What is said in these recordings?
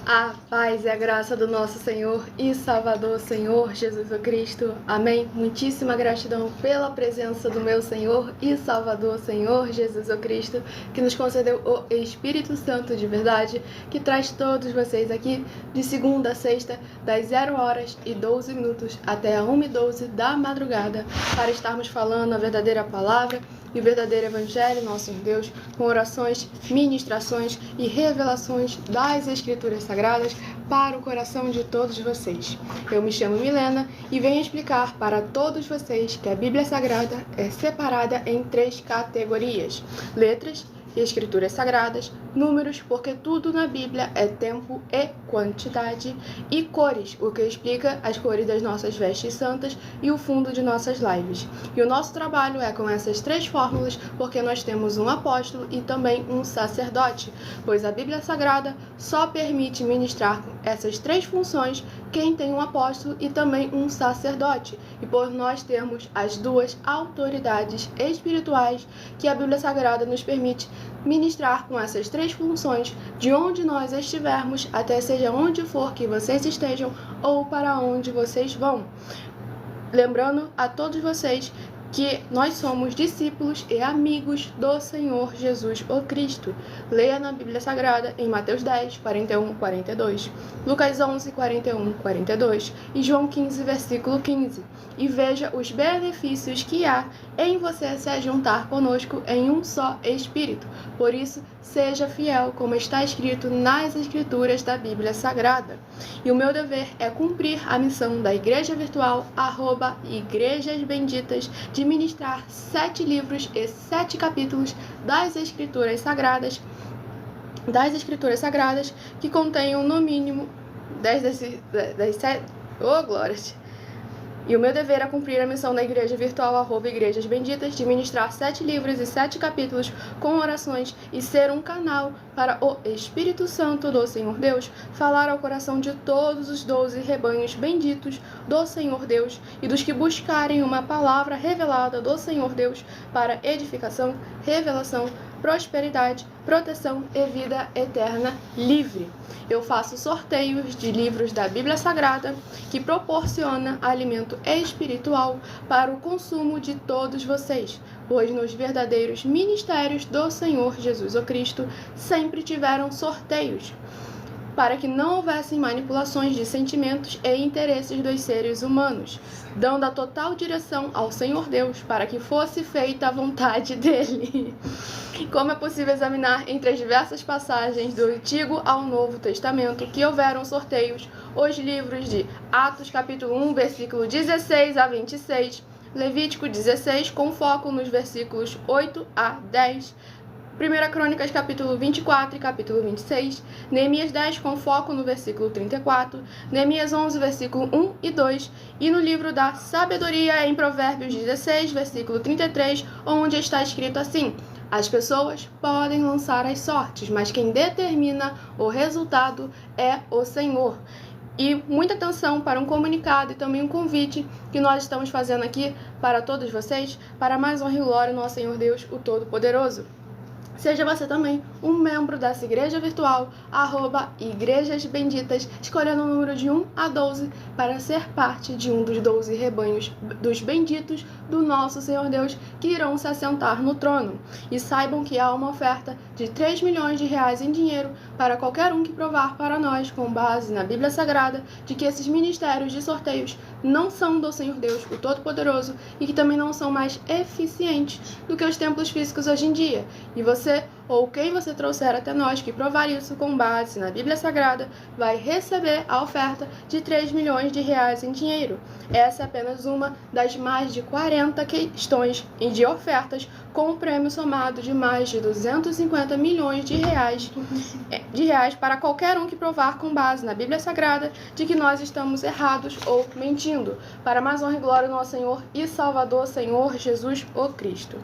A paz e a graça do nosso Senhor e Salvador, Senhor Jesus o Cristo. Amém. Muitíssima gratidão pela presença do meu Senhor e Salvador, Senhor Jesus o Cristo, que nos concedeu o Espírito Santo de verdade, que traz todos vocês aqui de segunda a sexta, das 0h12 até a 1h12 da madrugada, para estarmos falando a verdadeira palavra e o verdadeiro Evangelho, nosso Deus, com orações, ministrações e revelações das Escrituras Sagradas para o coração de todos vocês. Eu me chamo Milena e venho explicar para todos vocês que a Bíblia Sagrada é separada em 3 categorias: letras, Escrituras Sagradas, números, porque tudo na Bíblia é tempo e quantidade, e cores, o que explica as cores das nossas vestes santas e o fundo de nossas lives. E o nosso trabalho é com essas 3 fórmulas, porque nós temos um apóstolo e também um sacerdote, pois a Bíblia Sagrada só permite ministrar essas 3 funções quem tem um apóstolo e também um sacerdote, e por nós termos as 2 autoridades espirituais que a Bíblia Sagrada nos permite ministrar com essas 3 funções, de onde nós estivermos, até seja onde for que vocês estejam ou para onde vocês vão. Lembrando a todos vocês que nós somos discípulos e amigos do Senhor Jesus o Cristo. Leia na Bíblia Sagrada em Mateus 10, 41, 42, Lucas 11, 41, 42 e João 15, versículo 15. E veja os benefícios que há em você se juntar conosco em um só Espírito. Por isso, seja fiel, como está escrito nas Escrituras da Bíblia Sagrada. E o meu dever é cumprir a missão da Igreja Virtual, @Igrejas Benditas, de ministrar 7 livros e 7 capítulos das Escrituras Sagradas, que contenham no mínimo 10 das 7... Oh, glórias! E o meu dever é cumprir a missão da Igreja Virtual, @Igrejas Benditas, de ministrar 7 livros e 7 capítulos com orações e ser um canal para o Espírito Santo do Senhor Deus falar ao coração de todos os 12 rebanhos benditos do Senhor Deus e dos que buscarem uma palavra revelada do Senhor Deus para edificação, revelação, prosperidade, proteção e vida eterna livre. Eu faço sorteios de livros da Bíblia Sagrada que proporciona alimento espiritual para o consumo de todos vocês, pois nos verdadeiros ministérios do Senhor Jesus o Cristo sempre tiveram sorteios, para que não houvessem manipulações de sentimentos e interesses dos seres humanos, dando a total direção ao Senhor Deus para que fosse feita a vontade dele. Como é possível examinar entre as diversas passagens do Antigo ao Novo Testamento que houveram sorteios, os livros de Atos capítulo 1, versículo 16 a 26, Levítico 16, com foco nos versículos 8 a 10, 1 Crônicas capítulo 24 e capítulo 26, Neemias 10 com foco no versículo 34, Neemias 11 versículo 1 e 2 e no livro da Sabedoria em Provérbios 16 versículo 33, onde está escrito assim: as pessoas podem lançar as sortes, mas quem determina o resultado é o Senhor. E muita atenção para um comunicado e também um convite que nós estamos fazendo aqui para todos vocês, para mais honra e glória ao nosso Senhor Deus, o Todo-Poderoso. Seja você também um membro dessa igreja virtual, @Igrejas Benditas, escolhendo o número de 1 a 12 para ser parte de um dos 12 rebanhos dos benditos do nosso Senhor Deus que irão se assentar no trono. E saibam que há uma oferta de 3 milhões de reais em dinheiro para qualquer um que provar para nós, com base na Bíblia Sagrada, de que esses ministérios de sorteios não são do Senhor Deus, o Todo-Poderoso, e que também não são mais eficientes do que os templos físicos hoje em dia. E você ou quem você trouxer até nós que provar isso com base na Bíblia Sagrada vai receber a oferta de 3 milhões de reais em dinheiro. Essa é apenas uma das mais de 40 questões e de ofertas com um prêmio somado de mais de 250 milhões de reais para qualquer um que provar com base na Bíblia Sagrada de que nós estamos errados ou mentindo, para mais honra e glória ao nosso Senhor e Salvador, Senhor Jesus o Cristo.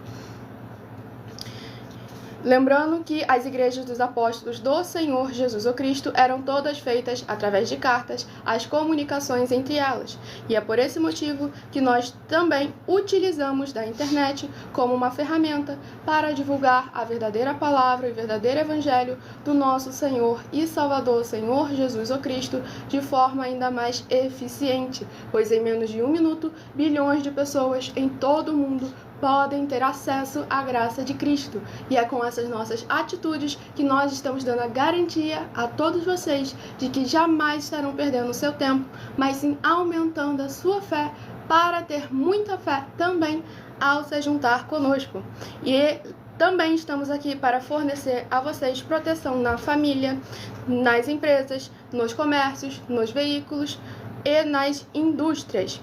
Lembrando que as igrejas dos apóstolos do Senhor Jesus o Cristo eram todas feitas através de cartas, as comunicações entre elas. E é por esse motivo que nós também utilizamos da internet como uma ferramenta para divulgar a verdadeira palavra e o verdadeiro evangelho do nosso Senhor e Salvador, Senhor Jesus o Cristo, de forma ainda mais eficiente, pois em menos de 1 minuto, bilhões de pessoas em todo o mundo podem ter acesso à graça de Cristo. E é com essas nossas atitudes que nós estamos dando a garantia a todos vocês de que jamais estarão perdendo o seu tempo, mas sim aumentando a sua fé para ter muita fé também ao se juntar conosco. E também estamos aqui para fornecer a vocês proteção na família, nas empresas, nos comércios, nos veículos e nas indústrias.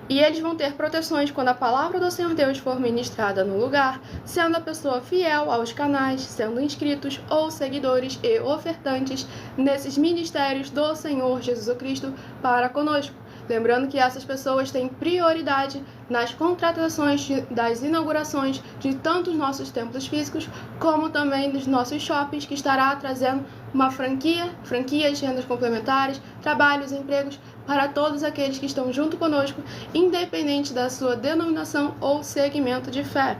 E eles vão ter proteções quando a palavra do Senhor Deus for ministrada no lugar, sendo a pessoa fiel aos canais, sendo inscritos ou seguidores e ofertantes nesses ministérios do Senhor Jesus Cristo para conosco. Lembrando que essas pessoas têm prioridade nas contratações das inaugurações de tanto os nossos templos físicos, como também dos nossos shoppings, que estará trazendo uma franquias, rendas complementares, trabalhos, empregos para todos aqueles que estão junto conosco, independente da sua denominação ou segmento de fé.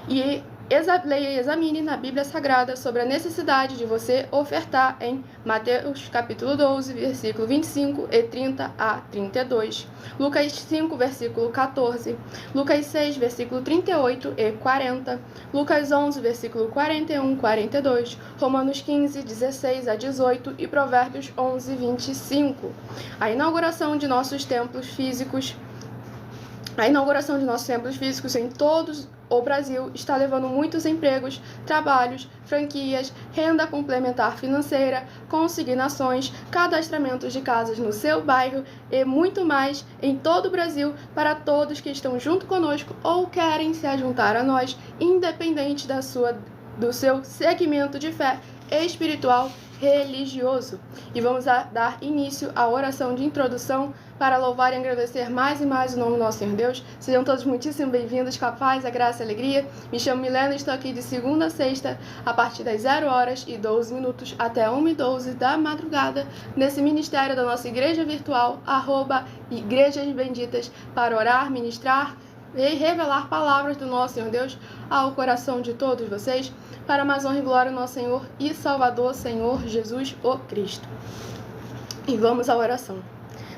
E leia e examine na Bíblia Sagrada sobre a necessidade de você ofertar em Mateus capítulo 12, versículo 25 e 30 a 32, Lucas 5, versículo 14, Lucas 6, versículo 38 e 40, Lucas 11, versículo 41 e 42, Romanos 15, 16 a 18 e Provérbios 11, 25. A inauguração de nossos templos físicos em todos o Brasil está levando muitos empregos, trabalhos, franquias, renda complementar financeira, consignações, cadastramentos de casas no seu bairro e muito mais em todo o Brasil para todos que estão junto conosco ou querem se juntar a nós, independente do seu segmento de fé espiritual religioso. E vamos dar início à oração de introdução para louvar e agradecer mais e mais o nome do nosso Senhor Deus. Sejam todos muitíssimo bem-vindos, com a paz, a graça e a alegria. Me chamo Milena e estou aqui de segunda a sexta, a partir das 0h12 até 1h12 da madrugada, nesse ministério da nossa igreja virtual, @Igrejas Benditas, para orar, ministrar e revelar palavras do nosso Senhor Deus ao coração de todos vocês, para mais honra e glória do nosso Senhor e Salvador, Senhor Jesus o Cristo. E vamos à oração.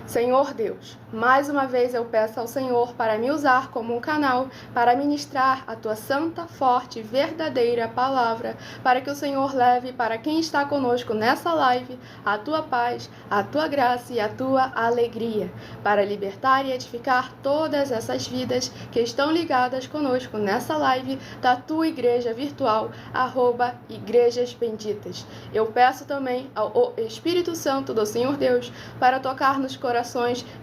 Senhor Deus, mais uma vez eu peço ao Senhor para me usar como um canal para ministrar a Tua santa, forte e verdadeira palavra, para que o Senhor leve para quem está conosco nessa live a Tua paz, a Tua graça e a Tua alegria, para libertar e edificar todas essas vidas que estão ligadas conosco nessa live da Tua igreja virtual, @Igrejas Benditas. Eu peço também ao Espírito Santo do Senhor Deus para tocar nos corações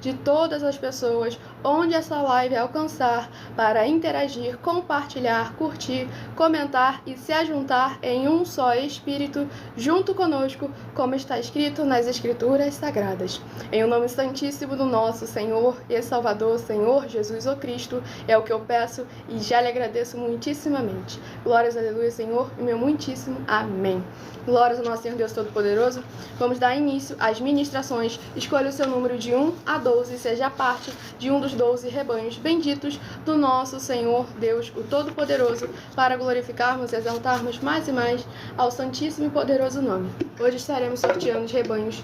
de todas as pessoas onde essa live alcançar, para interagir, compartilhar, curtir, comentar e se ajuntar em um só Espírito junto conosco, como está escrito nas Escrituras Sagradas. Em o nome santíssimo do nosso Senhor e Salvador, Senhor Jesus o Cristo, é o que eu peço e já lhe agradeço muitíssimamente. Glórias, aleluia, Senhor, e meu muitíssimo amém. Glórias ao nosso Senhor Deus Todo-Poderoso. Vamos dar início às ministrações. Escolha o seu número de 1 a 12 e seja parte de um dos 12 rebanhos benditos do nosso Senhor Deus, o Todo-Poderoso, para glorificarmos e exaltarmos mais e mais ao santíssimo e poderoso nome. Hoje estaremos sorteando os rebanhos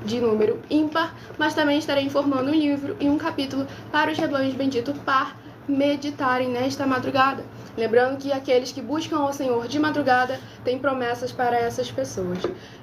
de número ímpar, mas também estarei informando um livro e um capítulo para os rebanhos benditos par meditarem nesta madrugada. Lembrando que aqueles que buscam ao Senhor de madrugada têm promessas para essas pessoas.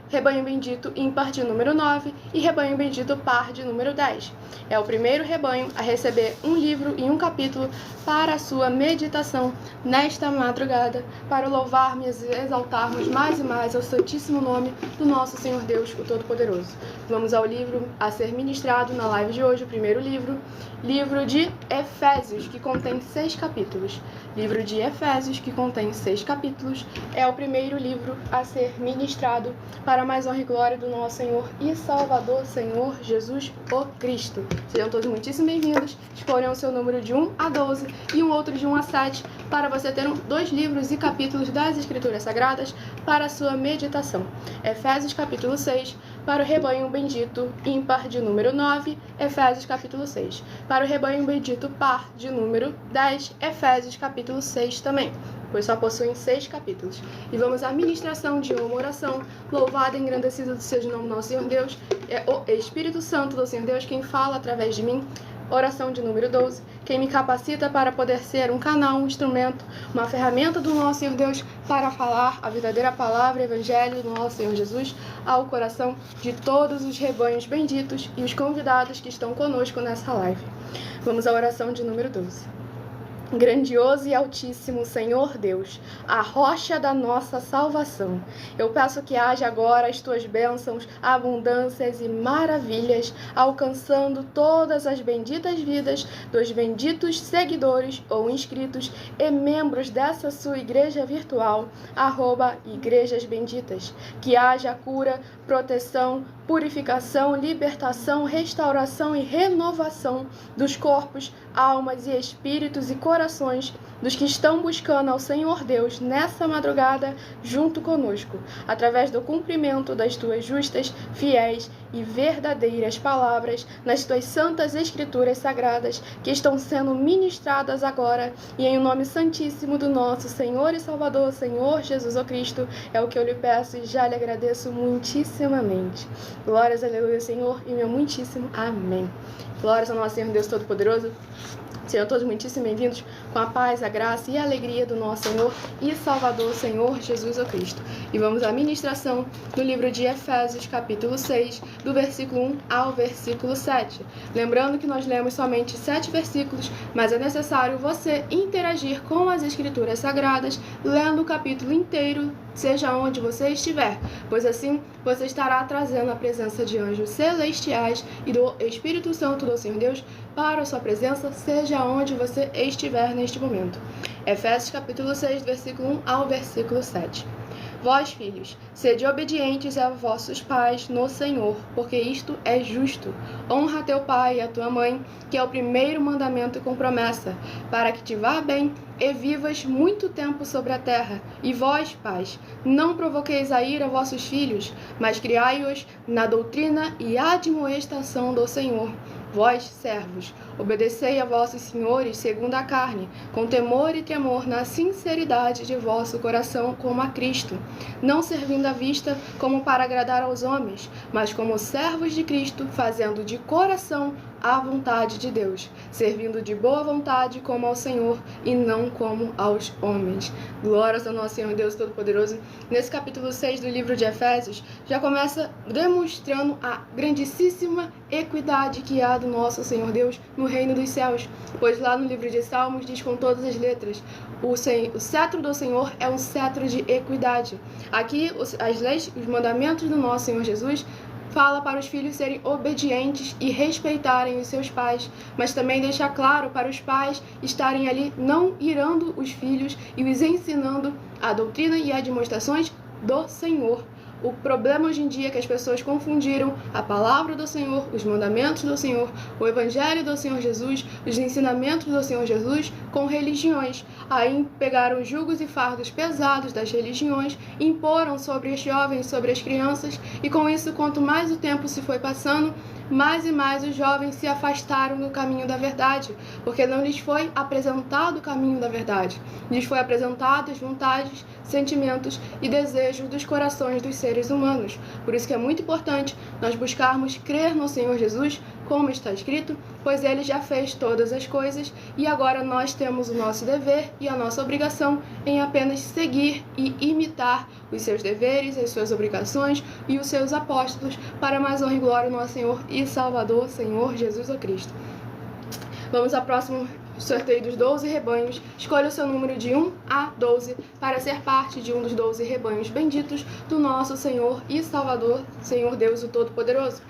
Rebanho bendito ímpar de número 9 e rebanho bendito par de número 10. É o primeiro rebanho a receber um livro e um capítulo para a sua meditação nesta madrugada, para louvarmos e exaltarmos mais e mais ao santíssimo nome do nosso Senhor Deus, o Todo-Poderoso. Vamos ao livro a ser ministrado na live de hoje, o primeiro livro de Efésios, que contém 6 capítulos. Livro de Efésios, que contém 6 capítulos, é o primeiro livro a ser ministrado para mais honra e glória do nosso Senhor e Salvador, Senhor Jesus o Cristo. Sejam todos muitíssimo bem-vindos. Escolham o seu número de 1 a 12 e um outro de 1 a 7 para você ter 2 livros e capítulos das Escrituras Sagradas para a sua meditação. Efésios capítulo 6, para o rebanho bendito ímpar de número 9, Efésios capítulo 6. Para o rebanho bendito par de número 10, Efésios capítulo 6 também, pois só possuem 6 capítulos. E vamos à ministração de uma oração. Louvado e engrandecido seja o nome do nosso Senhor Deus. É o Espírito Santo do Senhor Deus quem fala através de mim. Oração de número 12. Quem me capacita para poder ser um canal, um instrumento, uma ferramenta do nosso Senhor Deus para falar a verdadeira palavra, evangelho do nosso Senhor Jesus ao coração de todos os rebanhos benditos e os convidados que estão conosco nessa live. Vamos à oração de número 12. Grandioso e altíssimo Senhor Deus, a rocha da nossa salvação, eu peço que haja agora as tuas bênçãos, abundâncias e maravilhas, alcançando todas as benditas vidas dos benditos seguidores ou inscritos e membros dessa sua igreja virtual, @Igrejas Benditas. Que haja cura, proteção, purificação, libertação, restauração e renovação dos corpos, almas e espíritos e corações dos que estão buscando ao Senhor Deus nessa madrugada junto conosco, através do cumprimento das tuas justas, fiéis e verdadeiras palavras nas tuas santas escrituras sagradas que estão sendo ministradas agora, e em nome santíssimo do nosso Senhor e Salvador, Senhor Jesus o Cristo, é o que eu lhe peço e já lhe agradeço muitíssimamente. Glórias, aleluia, Senhor, e meu muitíssimo amém. Glórias ao nosso Senhor Deus Todo-Poderoso. Sejam todos muitíssimo bem-vindos com a paz, a graça e a alegria do nosso Senhor e Salvador, Senhor Jesus o Cristo. E vamos à ministração do livro de Efésios, capítulo 6, do versículo 1 ao versículo 7. Lembrando que nós lemos somente 7 versículos, mas é necessário você interagir com as Escrituras Sagradas, lendo o capítulo inteiro, seja onde você estiver, pois assim você estará trazendo a presença de anjos celestiais e do Espírito Santo do Senhor Deus para a sua presença, seja onde você estiver neste momento. Efésios capítulo 6, versículo 1 ao versículo 7. Vós, filhos, sede obedientes a vossos pais no Senhor, porque isto é justo. Honra teu pai e a tua mãe, que é o primeiro mandamento com promessa, para que te vá bem e vivas muito tempo sobre a terra. E vós, pais, não provoqueis a ira vossos filhos, mas criai-os na doutrina e admoestação do Senhor. Vós, servos, obedecei a vossos senhores segundo a carne, com temor e tremor na sinceridade de vosso coração, como a Cristo, não servindo à vista como para agradar aos homens, mas como servos de Cristo, fazendo de coração a vontade de Deus, servindo de boa vontade como ao Senhor e não como aos homens. Glórias ao nosso Senhor Deus Todo-Poderoso. Nesse capítulo 6 do livro de Efésios, já começa demonstrando a grandíssima equidade que há do nosso Senhor Deus no reino dos céus, pois lá no livro de Salmos diz com todas as letras: o cetro do Senhor é um cetro de equidade. Aqui as leis, os mandamentos do nosso Senhor Jesus fala para os filhos serem obedientes e respeitarem os seus pais, mas também deixa claro para os pais estarem ali não irando os filhos e os ensinando a doutrina e as demonstrações do Senhor. O problema hoje em dia é que as pessoas confundiram a palavra do Senhor, os mandamentos do Senhor, o evangelho do Senhor Jesus, os ensinamentos do Senhor Jesus com religiões. Aí pegaram julgos e fardos pesados das religiões, imporam sobre os jovens, sobre as crianças, e com isso, quanto mais o tempo se foi passando, mais e mais os jovens se afastaram do caminho da verdade, porque não lhes foi apresentado o caminho da verdade. Lhes foi apresentado as vontades, sentimentos e desejos dos corações dos seres humanos. Por isso que é muito importante nós buscarmos crer no Senhor Jesus, como está escrito, pois Ele já fez todas as coisas e agora nós temos o nosso dever e a nossa obrigação em apenas seguir e imitar os seus deveres, as suas obrigações e os seus apóstolos para mais honra e glória do nosso Senhor e Salvador, Senhor Jesus o Cristo. Vamos ao próximo sorteio dos 12 rebanhos. Escolha o seu número de 1 a 12 para ser parte de um dos 12 rebanhos benditos do nosso Senhor e Salvador, Senhor Deus o Todo-Poderoso.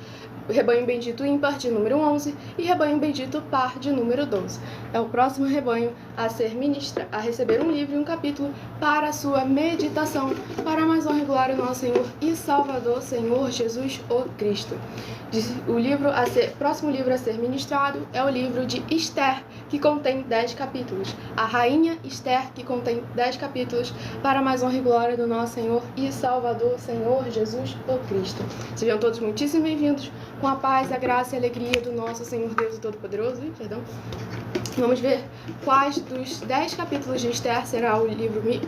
rebanho bendito ímpar de número 11 e rebanho bendito par de número 12. É o próximo rebanho a receber um livro e um capítulo para a sua meditação, para a mais honra e glória do nosso Senhor e Salvador, Senhor Jesus o Cristo. Próximo livro a ser ministrado é o livro de Esther, que contém 10 capítulos. A Rainha Esther, que contém 10 capítulos, para a mais honra e glória do nosso Senhor e Salvador, Senhor Jesus o Cristo. Sejam todos muitíssimo bem-vindos, com a paz, a graça e a alegria do nosso Senhor Deus Todo-Poderoso. Vamos ver quais dos 10 capítulos de Esther será o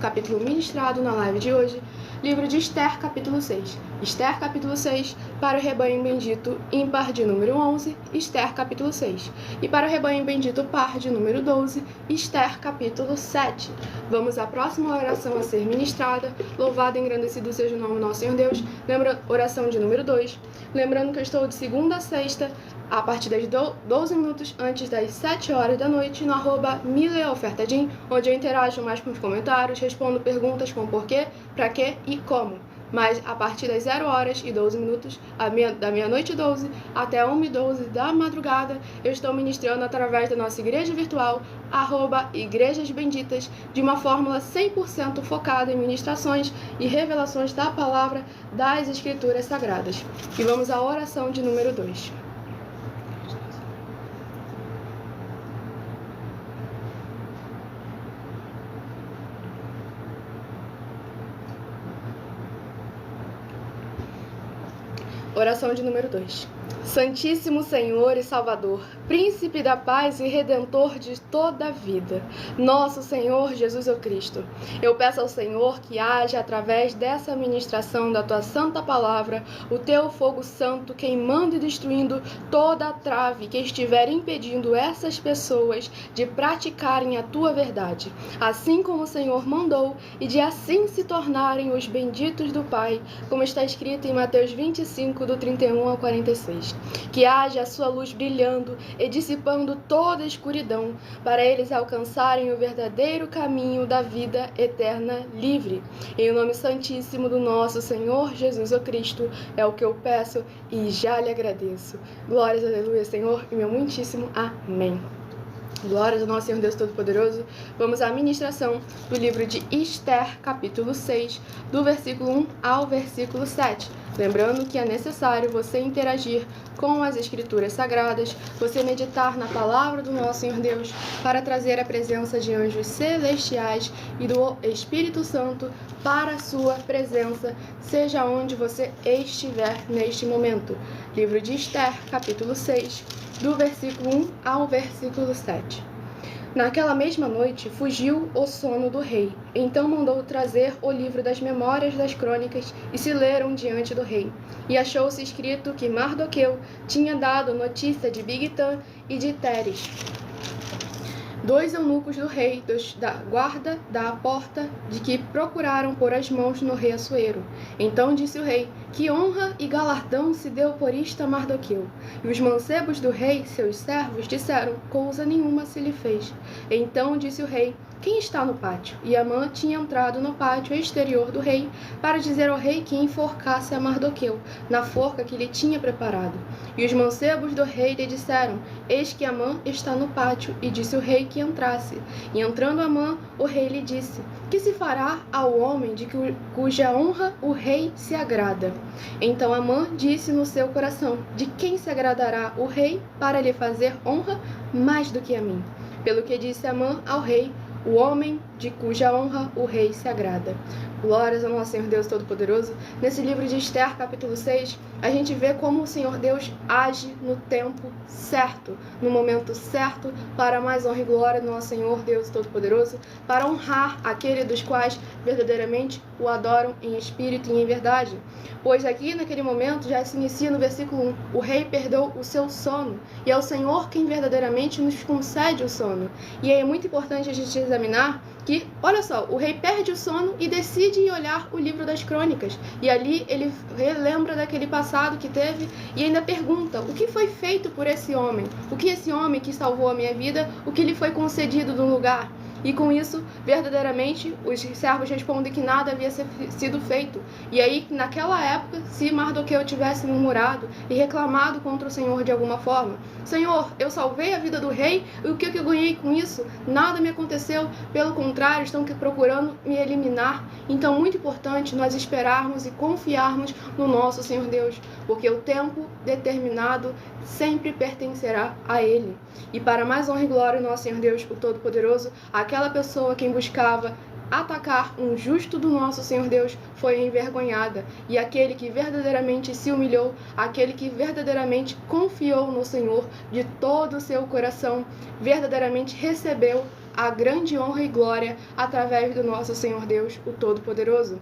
capítulo ministrado na live de hoje. Livro de Esther, capítulo 6. Esther, capítulo 6, para o rebanho bendito ímpar de número 11, Esther, capítulo 6. E para o rebanho bendito par de número 12, Esther, capítulo 7. Vamos à próxima oração a ser ministrada. Louvado e engrandecido seja o nome do nosso Senhor Deus. Oração de número 2. Lembrando que eu estou de segunda a sexta, a partir das 12 minutos antes das 7 horas da noite, no @mileofertadim, onde eu interajo mais com os comentários, respondo perguntas com porquê, pra quê e como. Mas a partir das 0 horas e 12 minutos, da meia-noite 12 até 1h12 da madrugada, eu estou ministrando através da nossa igreja virtual, @Igrejas Benditas, de uma fórmula 100% focada em ministrações e revelações da palavra das Escrituras Sagradas. E vamos à oração de número 2. Oração de número 2. Santíssimo Senhor e Salvador, Príncipe da paz e Redentor de toda a vida, nosso Senhor Jesus o Cristo, eu peço ao Senhor que haja, através dessa ministração da Tua Santa Palavra, o Teu fogo santo queimando e destruindo toda a trave que estiver impedindo essas pessoas de praticarem a Tua verdade, assim como o Senhor mandou, e de assim se tornarem os benditos do Pai, como está escrito em Mateus 25, do 31 ao 46. Que haja a sua luz brilhando e dissipando toda a escuridão, para eles alcançarem o verdadeiro caminho da vida eterna livre. Em o nome santíssimo do nosso Senhor Jesus o Cristo, é o que eu peço e já lhe agradeço. Glórias, aleluia, Senhor, e meu muitíssimo amém. Glórias ao nosso Senhor Deus Todo-Poderoso. Vamos à ministração do livro de Esther, capítulo 6, do versículo 1 ao versículo 7. Lembrando que é necessário você interagir com as Escrituras Sagradas, você meditar na palavra do nosso Senhor Deus, para trazer a presença de anjos celestiais e do Espírito Santo para a sua presença, seja onde você estiver neste momento. Livro de Esther, capítulo 6, do versículo 1 ao versículo 7. Naquela mesma noite, fugiu o sono do rei. Então mandou trazer o livro das memórias das crônicas e se leram diante do rei. E achou-se escrito que Mardoqueu tinha dado notícia de Bigtã e de Teres, 2 eunucos do rei, da guarda da porta, de que procuraram pôr as mãos no rei Assuero. Então disse o rei: que honra e galardão se deu por isto a Mardoqueu. E os mancebos do rei, seus servos, disseram: coisa nenhuma se lhe fez. Então disse o rei: quem está no pátio? E Amã tinha entrado no pátio exterior do rei para dizer ao rei que enforcasse a Mardoqueu, na forca que lhe tinha preparado. E os mancebos do rei lhe disseram: eis que Amã está no pátio. E disse o rei que entrasse. E entrando Amã, o rei lhe disse: que se fará ao homem de cuja honra o rei se agrada? Então Amã disse no seu coração: de quem se agradará o rei para lhe fazer honra mais do que a mim? Pelo que disse Amã ao rei: o homem de cuja honra o rei se agrada. Glórias ao nosso Senhor Deus Todo-Poderoso. Nesse livro de Esther, capítulo 6, a gente vê como o Senhor Deus age no tempo certo, no momento certo, para a mais honra e glória do nosso Senhor Deus Todo-Poderoso, para honrar aquele dos quais verdadeiramente o adoram em espírito e em verdade. Pois aqui, naquele momento, já se inicia no versículo 1, o rei perdeu o seu sono, e é o Senhor quem verdadeiramente nos concede o sono. E é muito importante a gente examinar que, olha só, o rei perde o sono e decide ir olhar o livro das crônicas. E ali ele relembra daquele passado que teve e ainda pergunta: o que foi feito por esse homem? O que esse homem que salvou a minha vida, o que lhe foi concedido no lugar? E com isso, verdadeiramente, os servos respondem que nada havia sido feito. E aí, naquela época, se Mardoqueu tivesse murmurado e reclamado contra o Senhor de alguma forma: Senhor, eu salvei a vida do rei, e o que eu ganhei com isso? Nada me aconteceu, pelo contrário, estão procurando me eliminar. Então, muito importante nós esperarmos e confiarmos no nosso Senhor Deus, porque o tempo determinado sempre pertencerá a Ele. E para mais honra e glória do nosso Senhor Deus, o Todo-Poderoso, aquela pessoa quem buscava atacar um justo do nosso Senhor Deus foi envergonhada, e aquele que verdadeiramente se humilhou, aquele que verdadeiramente confiou no Senhor de todo o seu coração, verdadeiramente recebeu a grande honra e glória através do nosso Senhor Deus, o Todo-Poderoso.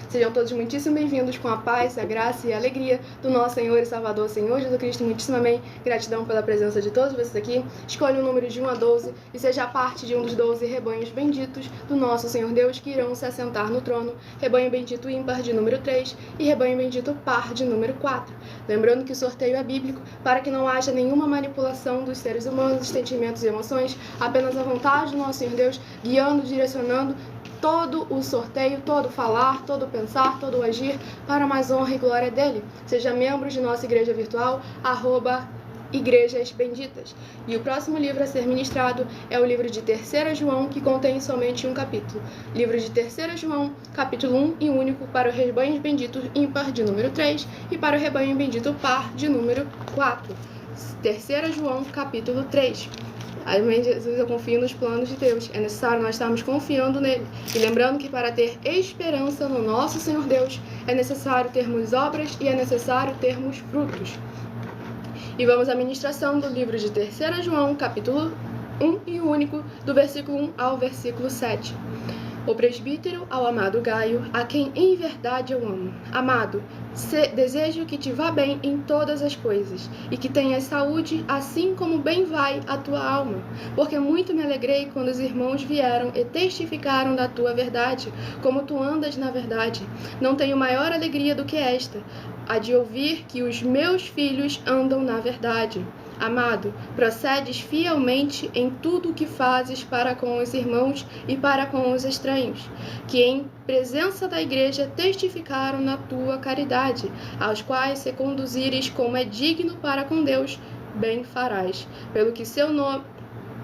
Sejam todos muitíssimo bem-vindos com a paz, a graça e a alegria do nosso Senhor e Salvador, Senhor Jesus Cristo. Muitíssimo amém. Gratidão pela presença de todos vocês aqui. Escolha um número de 1 a 12 e seja parte de um dos 12 rebanhos benditos do nosso Senhor Deus que irão se assentar no trono. Rebanho bendito ímpar de número 3 e rebanho bendito par de número 4. Lembrando que o sorteio é bíblico para que não haja nenhuma manipulação dos seres humanos, sentimentos e emoções, apenas a vontade do nosso Senhor Deus guiando, direcionando todo o sorteio, todo o falar, todo o pensar, todo o agir para mais honra e glória dele. Seja membro de nossa igreja virtual, @Igrejas Benditas. E o próximo livro a ser ministrado é o livro de 3 João, que contém somente um capítulo. Livro de 3 João, capítulo 1 e único para o rebanho bendito ímpar de número 3 e para o rebanho bendito par de número 4. 3 João, capítulo 3. Amém, Jesus, eu confio nos planos de Deus. É necessário nós estarmos confiando nele. E lembrando que para ter esperança no nosso Senhor Deus, é necessário termos obras e é necessário termos frutos. E vamos à ministração do livro de 3 João, capítulo 1 e único, do versículo 1 ao versículo 7. O presbítero ao amado Gaio, a quem em verdade eu amo. Amado, desejo que te vá bem em todas as coisas, e que tenhas saúde, assim como bem vai a tua alma. Porque muito me alegrei quando os irmãos vieram e testificaram da tua verdade, como tu andas na verdade. Não tenho maior alegria do que esta, a de ouvir que os meus filhos andam na verdade. Amado, procedes fielmente em tudo o que fazes para com os irmãos e para com os estranhos, que em presença da igreja testificaram na tua caridade, aos quais se conduzires como é digno para com Deus, bem farás,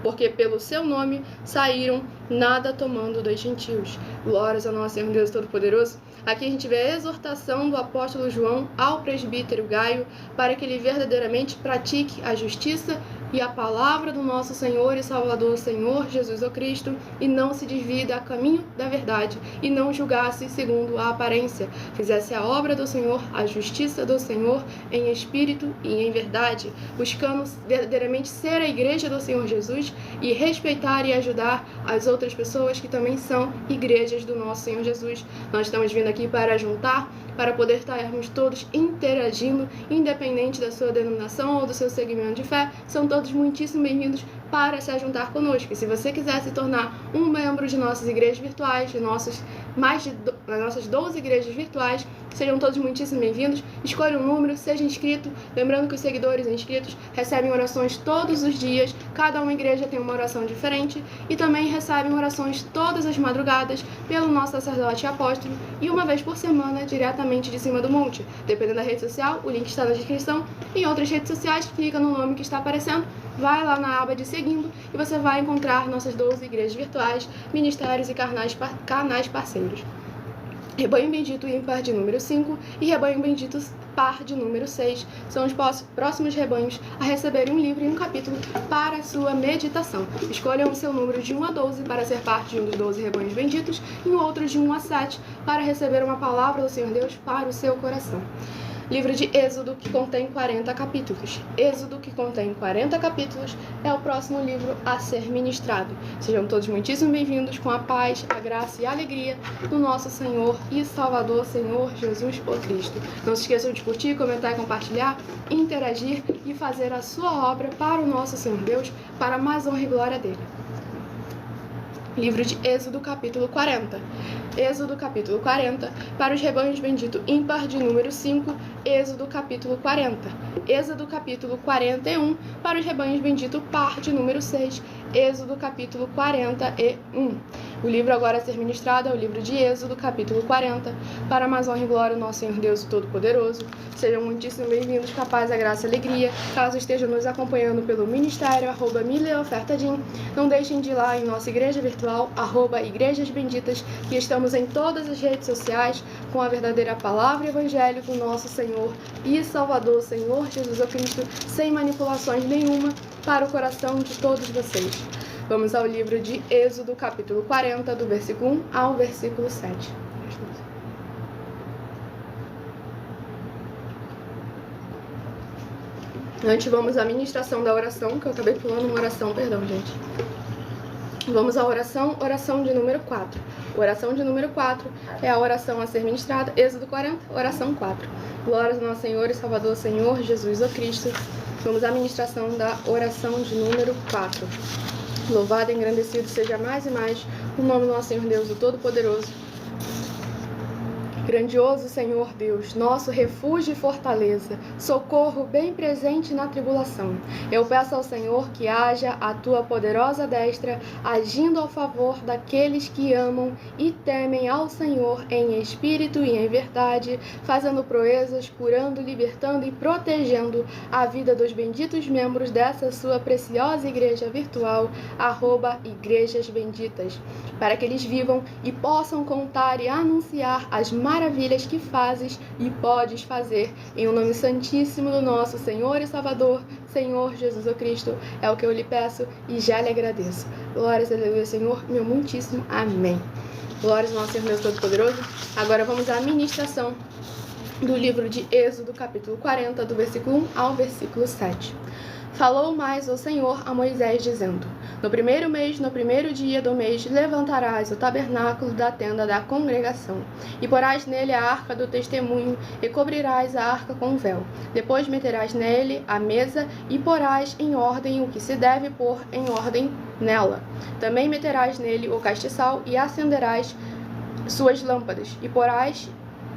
porque pelo seu nome saíram, nada tomando dos gentios. Glórias ao nosso Senhor Deus Todo-Poderoso. Aqui a gente vê a exortação do apóstolo João ao presbítero Gaio para que ele verdadeiramente pratique a justiça e a palavra do nosso Senhor e Salvador, Senhor Jesus Cristo, e não se desvie a caminho da verdade, e não julgasse segundo a aparência, fizesse a obra do Senhor, a justiça do Senhor, em espírito e em verdade, buscando verdadeiramente ser a igreja do Senhor Jesus e respeitar e ajudar as outras pessoas que também são igrejas do nosso Senhor Jesus. Nós estamos vindo aqui para juntar, para poder estarmos todos interagindo, independente da sua denominação ou do seu segmento de fé. São todos muitíssimo bem-vindos para se juntar conosco. E se você quiser se tornar um membro de nossas igrejas virtuais, de nossas 12 igrejas virtuais, sejam todos muitíssimo bem-vindos. Escolha um número, seja inscrito. Lembrando que os seguidores inscritos recebem orações todos os dias. Cada uma igreja tem uma oração diferente. E também recebem orações todas as madrugadas pelo nosso sacerdote e apóstolo. E uma vez por semana, diretamente de cima do monte. Dependendo da rede social, o link está na descrição. Em outras redes sociais, clica no nome que está aparecendo. Vai lá na aba de seguindo e você vai encontrar nossas 12 igrejas virtuais, ministérios e canais parceiros. Rebanho Bendito ímpar de número 5 e Rebanho Bendito par de número 6 são os próximos rebanhos a receberem um livro e um capítulo para a sua meditação. Escolham o seu número de 1 a 12 para ser parte de um dos 12 rebanhos benditos e um outro de 1 a 7 para receber uma palavra do Senhor Deus para o seu coração. Livro de Êxodo, que contém 40 capítulos. Êxodo, que contém 40 capítulos, é o próximo livro a ser ministrado. Sejam todos muitíssimo bem-vindos com a paz, a graça e a alegria do nosso Senhor e Salvador, Senhor Jesus o Cristo. Não se esqueçam de curtir, comentar e compartilhar, interagir e fazer a sua obra para o nosso Senhor Deus, para mais honra e glória dele. Livro de Êxodo, capítulo 40. Êxodo, capítulo 40, para os rebanhos bendito ímpar de número 5, Êxodo, capítulo 40. Êxodo, capítulo 41, para os rebanhos bendito par de número 6, Êxodo, capítulo 41. O livro agora a ser ministrado é o livro de Êxodo, capítulo 40, para a mais honra e glória do nosso Senhor Deus Todo-Poderoso. Sejam muitíssimo bem-vindos, com a paz, a graça e a alegria. Caso estejam nos acompanhando pelo ministério, @mileofertadim, não deixem de ir lá em nossa igreja virtual, @Igrejas Benditas, que estamos em todas as redes sociais com a verdadeira palavra e evangelho do nosso Senhor e Salvador, Senhor Jesus Cristo, sem manipulações nenhuma, para o coração de todos vocês. Vamos ao livro de Êxodo, capítulo 40, do versículo 1 ao versículo 7. Antes vamos à ministração da oração, que eu acabei pulando uma oração, perdão, gente. Vamos à oração de número 4. Oração de número 4 é a oração a ser ministrada, Êxodo 40, oração 4. Glórias ao nosso Senhor e Salvador, Senhor Jesus Cristo. Vamos à ministração da oração de número 4. Louvado e engrandecido seja mais e mais o nome do nosso Senhor Deus, o Todo-Poderoso. Grandioso Senhor Deus, nosso refúgio e fortaleza, socorro bem presente na tribulação. Eu peço ao Senhor que haja a tua poderosa destra, agindo ao favor daqueles que amam e temem ao Senhor em espírito e em verdade, fazendo proezas, curando, libertando e protegendo a vida dos benditos membros dessa sua preciosa igreja virtual, @Igrejas Benditas, para que eles vivam e possam contar e anunciar as maravilhas que fazes e podes fazer, em o nome santíssimo do nosso Senhor e Salvador, Senhor Jesus Cristo, é o que eu lhe peço e já lhe agradeço. Glórias a Deus, Senhor, meu muitíssimo amém. Glórias ao nosso Senhor Deus Todo-Poderoso. Agora vamos à ministração do livro de Êxodo, capítulo 40, do versículo 1 ao versículo 7. Falou mais o Senhor a Moisés, dizendo: No primeiro mês, no primeiro dia do mês, levantarás o tabernáculo da tenda da congregação, e porás nele a arca do testemunho, e cobrirás a arca com véu. Depois meterás nele a mesa, e porás em ordem o que se deve pôr em ordem nela. Também meterás nele o castiçal, e acenderás suas lâmpadas, e porás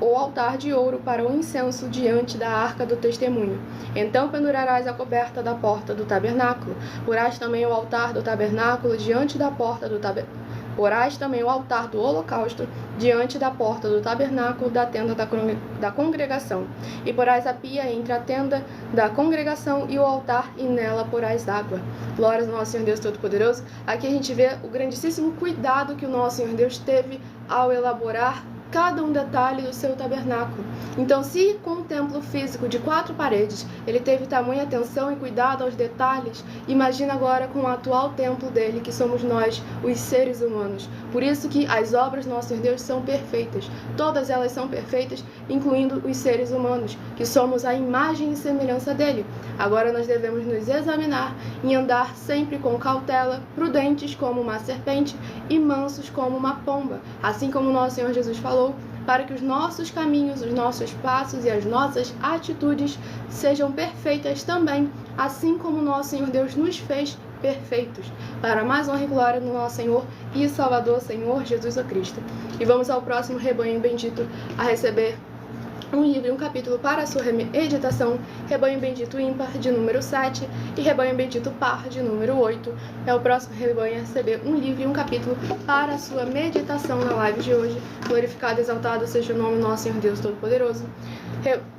o altar de ouro para o incenso diante da arca do testemunho. Então pendurarás a coberta da porta do tabernáculo. Porás também o altar do tabernáculo diante da porta do tabernáculo. Porás também o altar do holocausto diante da porta do tabernáculo da tenda da congregação. E porás a pia entre a tenda da congregação e o altar, e nela porás água. Glórias ao nosso Senhor Deus Todo-Poderoso. Aqui a gente vê o grandíssimo cuidado que o nosso Senhor Deus teve ao elaborar cada um detalhe do seu tabernáculo. Então, se com um templo físico de 4 paredes ele teve tamanha atenção e cuidado aos detalhes, imagina agora com o atual templo dele, que somos nós, os seres humanos. Por isso que as obras do nosso Senhor Deus são perfeitas. Todas elas são perfeitas, incluindo os seres humanos, que somos a imagem e semelhança dele. Agora nós devemos nos examinar e andar sempre com cautela, prudentes como uma serpente e mansos como uma pomba, assim como o nosso Senhor Jesus falou, para que os nossos caminhos, os nossos passos e as nossas atitudes sejam perfeitas também, assim como o nosso Senhor Deus nos fez perfeitos, para mais honra e glória do nosso Senhor e Salvador, Senhor Jesus Cristo. E vamos ao próximo rebanho bendito a receber um livro e um capítulo para a sua meditação, rebanho bendito ímpar de número 7 e rebanho bendito par de número 8. É o próximo rebanho a receber um livro e um capítulo para a sua meditação na live de hoje. Glorificado e exaltado seja o nome do nosso Senhor Deus Todo-Poderoso.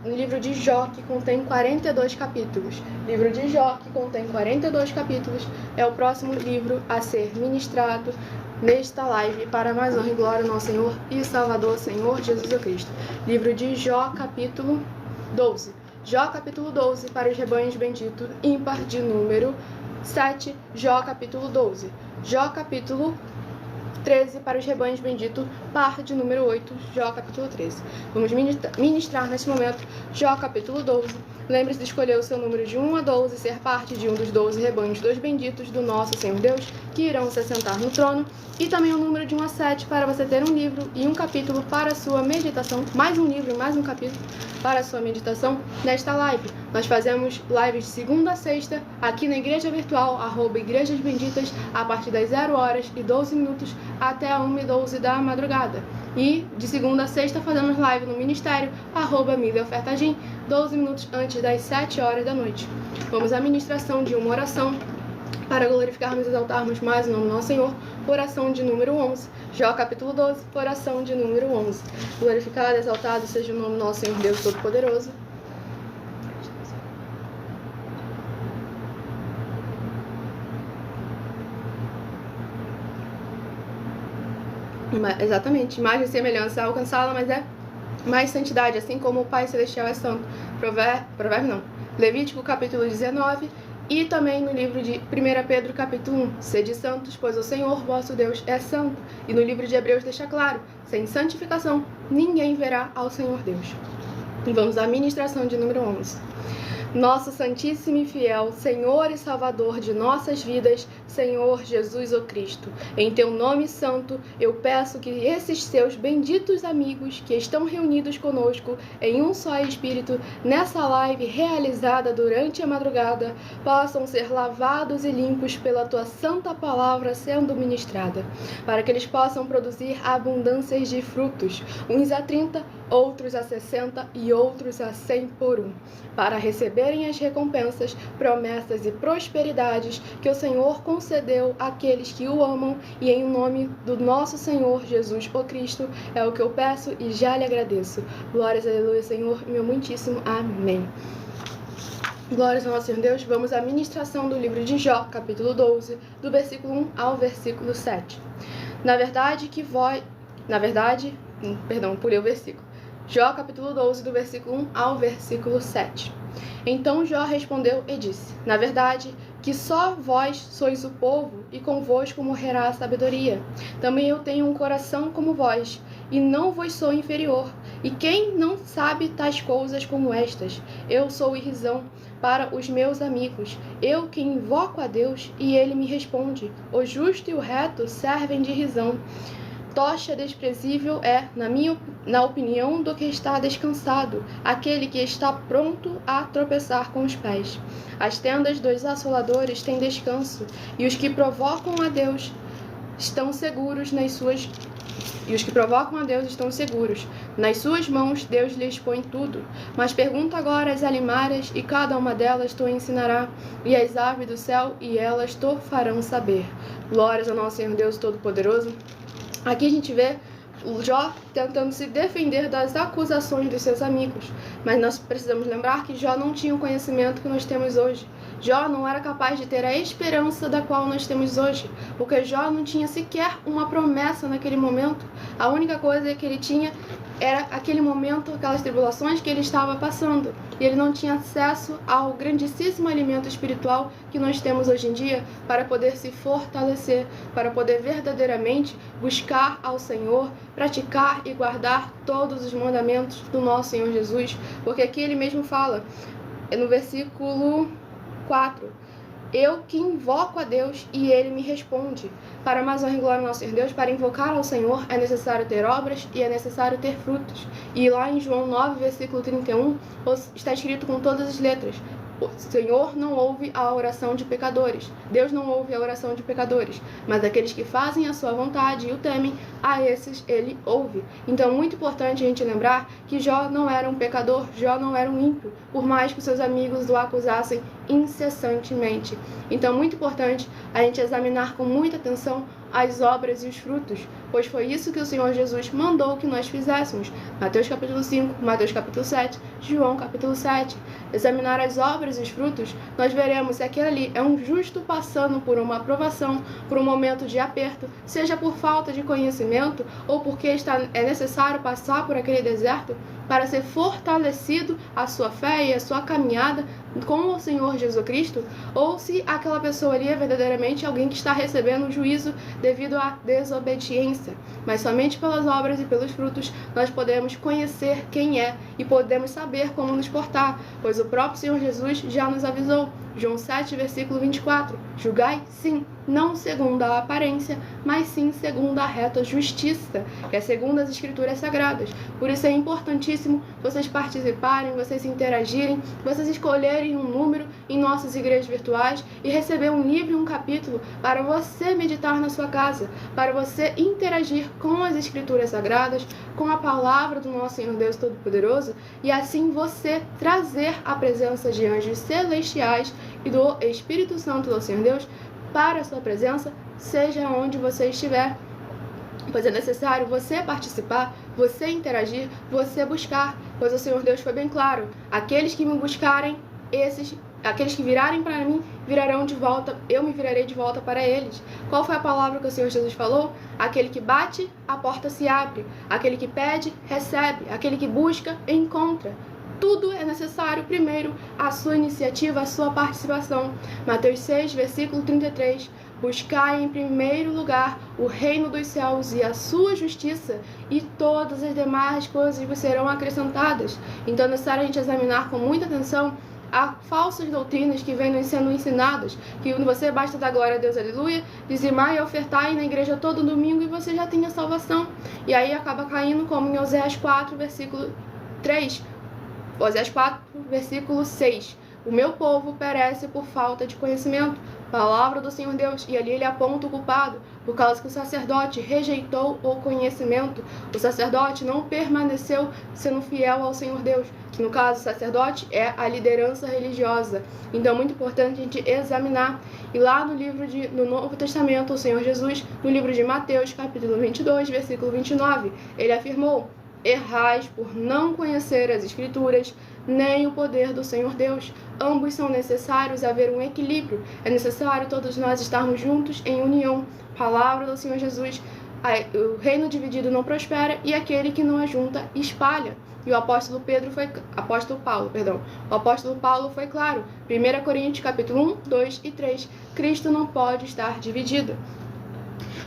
O livro de Jó, que contém 42 capítulos. Livro de Jó, que contém 42 capítulos, é o próximo livro a ser ministrado nesta live, para mais honra e glória do nosso Senhor e Salvador, Senhor Jesus Cristo. Livro de Jó, capítulo 12. Jó, capítulo 12, para os rebanhos benditos, ímpar de número 7. Jó, capítulo 12. Jó, capítulo 13, para os rebanhos benditos, par de número 8, Jó capítulo 13. Vamos ministrar neste momento Jó capítulo 12. Lembre-se de escolher o seu número de 1 a 12 e ser parte de um dos 12 rebanhos dos benditos do nosso Senhor Deus, que irão se assentar no trono, e também o número de 1 a 7 para você ter um livro e um capítulo para a sua meditação, mais um livro e mais um capítulo para a sua meditação nesta live. Nós fazemos lives de segunda a sexta aqui na Igreja Virtual, @Igrejas Benditas, a partir das 0h12 até 1h12 da madrugada. E de segunda a sexta fazemos live no Ministério, @MídiaOfertaGim, 12 minutos antes das 7h da noite. Vamos à ministração de uma oração para glorificarmos e exaltarmos mais o nome do nosso Senhor, oração de número 11. Jó capítulo 12, oração de número 11. Glorificado e exaltado seja o nome do nosso Senhor Deus Todo-Poderoso. Exatamente, imagem e semelhança alcançá-la, mas é mais santidade, assim como o Pai Celestial é santo. Provérbio não. Levítico capítulo 19 e também no livro de 1 Pedro capítulo 1. Sede santos, pois o Senhor vosso Deus é santo. E no livro de Hebreus deixa claro, sem santificação ninguém verá ao Senhor Deus. E vamos à ministração de número 11. Nosso Santíssimo e Fiel Senhor e Salvador de nossas vidas, Senhor Jesus o Cristo, em Teu nome santo, eu peço que esses Seus benditos amigos que estão reunidos conosco em um só Espírito, nessa live realizada durante a madrugada, possam ser lavados e limpos pela Tua santa palavra sendo ministrada, para que eles possam produzir abundâncias de frutos, uns a 30, outros a 60 e outros a 100 por um, para receberem as recompensas, promessas e prosperidades que o Senhor concedeu àqueles que o amam, e em nome do nosso Senhor Jesus o Cristo é o que eu peço e já lhe agradeço. Glórias, aleluia, Senhor, meu muitíssimo amém. Glórias ao nosso Senhor Deus. Vamos à ministração do livro de Jó, capítulo 12, do versículo 1 ao versículo 7. Pulei o versículo. Jó, capítulo 12, do versículo 1 ao versículo 7. Então Jó respondeu e disse: Na verdade, que só vós sois o povo, e convosco morrerá a sabedoria. Também eu tenho um coração como vós, e não vos sou inferior. E quem não sabe tais coisas como estas? Eu sou irrisão para os meus amigos. Eu que invoco a Deus, e ele me responde. O justo e o reto servem de risão. Tocha desprezível é, na opinião do que está descansado, aquele que está pronto a tropeçar com os pés. As tendas dos assoladores têm descanso, e os que provocam a Deus estão seguros nas suas mãos Deus lhes põe tudo. Mas pergunta agora às alimárias, e cada uma delas tu ensinará, e às aves do céu, e elas tu farão saber. Glórias ao nosso Senhor Deus Todo-Poderoso. Aqui a gente vê o Jó tentando se defender das acusações dos seus amigos. Mas nós precisamos lembrar que Jó não tinha o conhecimento que nós temos hoje. Jó não era capaz de ter a esperança da qual nós temos hoje, porque Jó não tinha sequer uma promessa naquele momento. A única coisa que ele tinha era aquele momento, aquelas tribulações que ele estava passando. E ele não tinha acesso ao grandíssimo alimento espiritual que nós temos hoje em dia para poder se fortalecer, para poder verdadeiramente buscar ao Senhor, praticar e guardar todos os mandamentos do nosso Senhor Jesus. Porque aqui ele mesmo fala, no versículo 4, eu que invoco a Deus e ele me responde. Para mais honra e glória ao nosso Senhor Deus, para invocar ao Senhor é necessário ter obras e é necessário ter frutos. E lá em João 9, versículo 31, está escrito com todas as letras: o Senhor não ouve a oração de pecadores. Deus não ouve a oração de pecadores, mas aqueles que fazem a sua vontade e o temem, a esses ele ouve. Então é muito importante a gente lembrar que Jó não era um pecador, Jó não era um ímpio, por mais que os seus amigos o acusassem incessantemente. Então é muito importante a gente examinar com muita atenção as obras e os frutos, pois foi isso que o Senhor Jesus mandou que nós fizéssemos. Mateus capítulo 5, Mateus capítulo 7, João capítulo 7. Examinar as obras e os frutos, nós veremos se aquele ali é um justo passando por uma aprovação, por um momento de aperto, seja por falta de conhecimento ou porque é necessário passar por aquele deserto para ser fortalecido a sua fé e a sua caminhada com o Senhor Jesus Cristo, ou se aquela pessoa ali é verdadeiramente alguém que está recebendo juízo devido à desobediência. Mas somente pelas obras e pelos frutos nós podemos conhecer quem é e podemos saber como nos portar, pois o próprio Senhor Jesus já nos avisou. João 7, versículo 24. Julgai, sim, não segundo a aparência, mas sim segundo a reta justiça, que é segundo as Escrituras Sagradas. Por isso é importantíssimo vocês participarem, vocês interagirem, vocês escolherem um número em nossas igrejas virtuais e receber um livro e um capítulo para você meditar na sua casa, para você interagir com as Escrituras Sagradas, com a palavra do nosso Senhor Deus Todo-Poderoso, e assim você trazer a presença de anjos celestiais e do Espírito Santo do Senhor Deus para a sua presença, seja onde você estiver. Pois é necessário você participar, você interagir, você buscar, pois o Senhor Deus foi bem claro: aqueles que me buscarem, aqueles que virarem para mim, virarão de volta, eu me virarei de volta para eles. Qual foi a palavra que o Senhor Jesus falou? Aquele que bate, a porta se abre. Aquele que pede, recebe. Aquele que busca, encontra. Tudo é necessário, primeiro, a sua iniciativa, a sua participação. Mateus 6, versículo 33. Buscai em primeiro lugar o reino dos céus e a sua justiça, e todas as demais coisas vos serão acrescentadas. Então é necessário a gente examinar com muita atenção há falsas doutrinas que vêm sendo ensinadas, que você basta dar glória a Deus, aleluia, dizimar e ofertar na igreja todo domingo e você já tem a salvação. E aí acaba caindo como em Oséias 4, versículo 3, Oséias 4, versículo 6. O meu povo perece por falta de conhecimento. Palavra do Senhor Deus. E ali ele aponta o culpado, por causa que o sacerdote rejeitou o conhecimento. O sacerdote não permaneceu sendo fiel ao Senhor Deus, que no caso o sacerdote é a liderança religiosa. Então é muito importante a gente examinar. E lá no Novo Testamento, o Senhor Jesus, no livro de Mateus, capítulo 22, versículo 29, ele afirmou: errais por não conhecer as Escrituras, nem o poder do Senhor Deus. Ambos são necessários haver um equilíbrio. É necessário todos nós estarmos juntos em união. Palavra do Senhor Jesus. O reino dividido não prospera e aquele que não ajunta espalha. E o apóstolo Paulo foi claro. 1 Coríntios capítulo 1, 2 e 3. Cristo não pode estar dividido.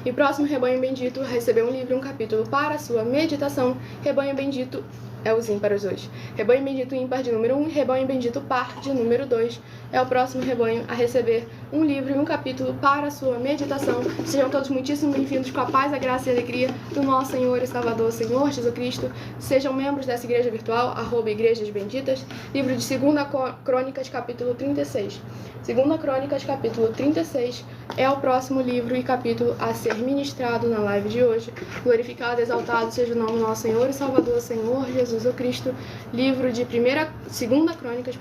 E próximo rebanho bendito recebeu um livro e um capítulo para a sua meditação. Rebanho bendito é os ímpares hoje. Rebanho bendito ímpar de número 1 e rebanho bendito par de número 2 é o próximo rebanho a receber um livro e um capítulo para a sua meditação. Sejam todos muitíssimo bem-vindos com a paz, a graça e a alegria do nosso Senhor e Salvador, Senhor Jesus Cristo. Sejam membros dessa igreja virtual, @igrejas benditas. Livro de 2 Crônicas, capítulo 36. 2 Crônicas, capítulo 36 é o próximo livro e capítulo a ser ministrado na live de hoje. Glorificado, exaltado seja o nome do nosso Senhor e Salvador, Senhor Jesus o Cristo. Livro de 2 Crônicas,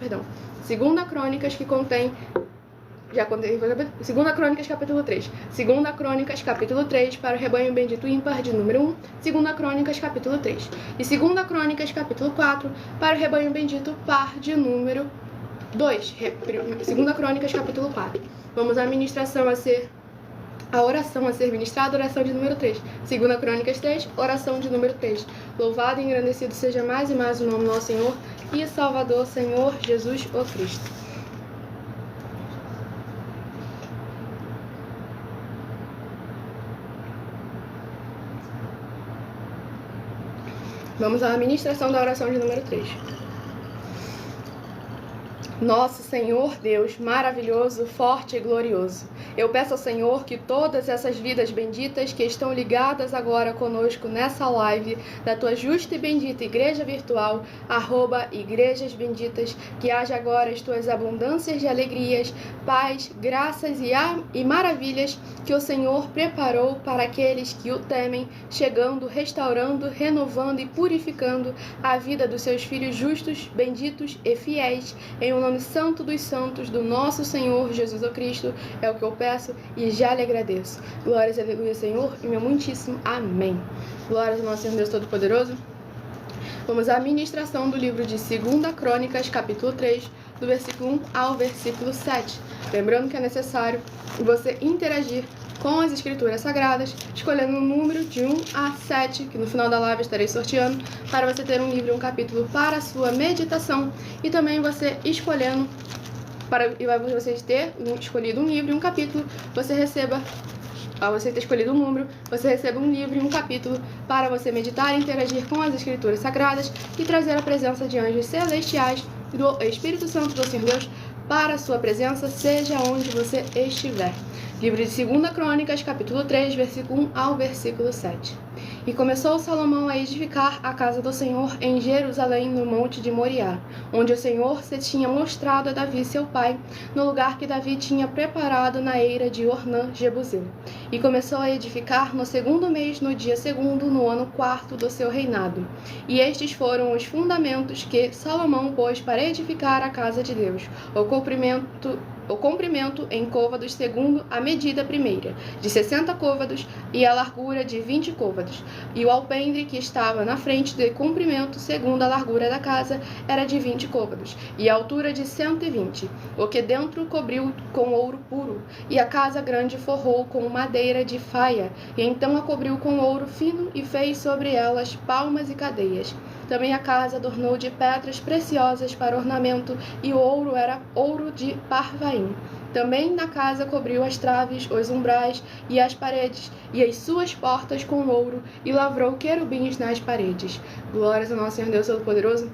que contém... Já contei... 2 Crônicas, capítulo 3. 2 Crônicas, capítulo 3, para o rebanho bendito ímpar de número 1. 2 Crônicas, capítulo 3. E 2 Crônicas, capítulo 4, para o rebanho bendito par de número 2. 2 Crônicas, capítulo 4. Vamos à ministração a oração a ser ministrada, oração de número 3. 2 Crônicas 3, oração de número 3. Louvado e engrandecido seja mais e mais o nome do nosso Senhor e Salvador, Senhor Jesus o Cristo. Vamos à ministração da oração de número 3. Nosso Senhor Deus, maravilhoso, forte e glorioso, eu peço ao Senhor que todas essas vidas benditas que estão ligadas agora conosco nessa live da tua justa e bendita igreja virtual, @igrejas benditas, que haja agora as tuas abundâncias de alegrias, paz, graças e maravilhas que o Senhor preparou para aqueles que o temem, chegando, restaurando, renovando e purificando a vida dos seus filhos justos, benditos e fiéis, em um nome santo dos santos do nosso Senhor Jesus o Cristo, é o que eu peço e já lhe agradeço. Glórias, aleluia, Senhor, e meu muitíssimo amém. Glórias ao nosso Senhor Deus Todo-Poderoso. Vamos à ministração do livro de 2 Crônicas, capítulo 3, do versículo 1 ao versículo 7. Lembrando que é necessário você interagir com as Escrituras Sagradas, escolhendo um número de 1 a 7, que no final da live estarei sorteando, para você ter um livro e um capítulo para a sua meditação, e também você escolhendo, para você ter escolhido um livro e um capítulo, você receba, ao você ter escolhido um número, você receba um livro e um capítulo para você meditar e interagir com as Escrituras Sagradas e trazer a presença de anjos celestiais e do Espírito Santo do Senhor Deus para a sua presença, seja onde você estiver. Livro de 2 Crônicas, capítulo 3, versículo 1 ao versículo 7. E começou Salomão a edificar a casa do Senhor em Jerusalém, no monte de Moriá, onde o Senhor se tinha mostrado a Davi, seu pai, no lugar que Davi tinha preparado na eira de Ornã, Jebuseu. E começou a edificar no 2º mês, no dia 2º, no ano 4º do seu reinado. E estes foram os fundamentos que Salomão pôs para edificar a casa de Deus, o comprimento em côvados segundo a medida primeira, de 60 côvados, e a largura de 20 côvados. E o alpendre que estava na frente de comprimento segundo a largura da casa era de 20 côvados, e a altura de 120, o que dentro cobriu com ouro puro, e a casa grande forrou com madeira de faia, e então a cobriu com ouro fino e fez sobre elas palmas e cadeias. Também a casa adornou de pedras preciosas para ornamento, e o ouro era ouro de Parvaim. Também na casa cobriu as traves, os umbrais e as paredes, e as suas portas com ouro, e lavrou querubins nas paredes. Glórias ao nosso Senhor Deus Todo-Poderoso.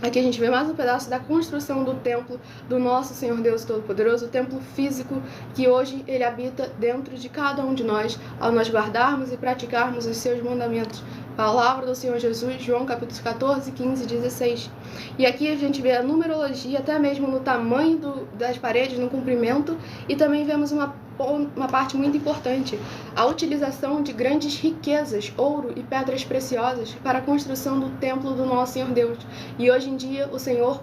Aqui a gente vê mais um pedaço da construção do templo do nosso Senhor Deus Todo-Poderoso, o templo físico que hoje ele habita dentro de cada um de nós, ao nós guardarmos e praticarmos os seus mandamentos. Palavra do Senhor Jesus, João capítulos 14, 15 e 16. E aqui a gente vê a numerologia, até mesmo no tamanho das paredes, no comprimento, e também vemos uma parte muito importante, a utilização de grandes riquezas, ouro e pedras preciosas para a construção do templo do nosso Senhor Deus. E hoje em dia o Senhor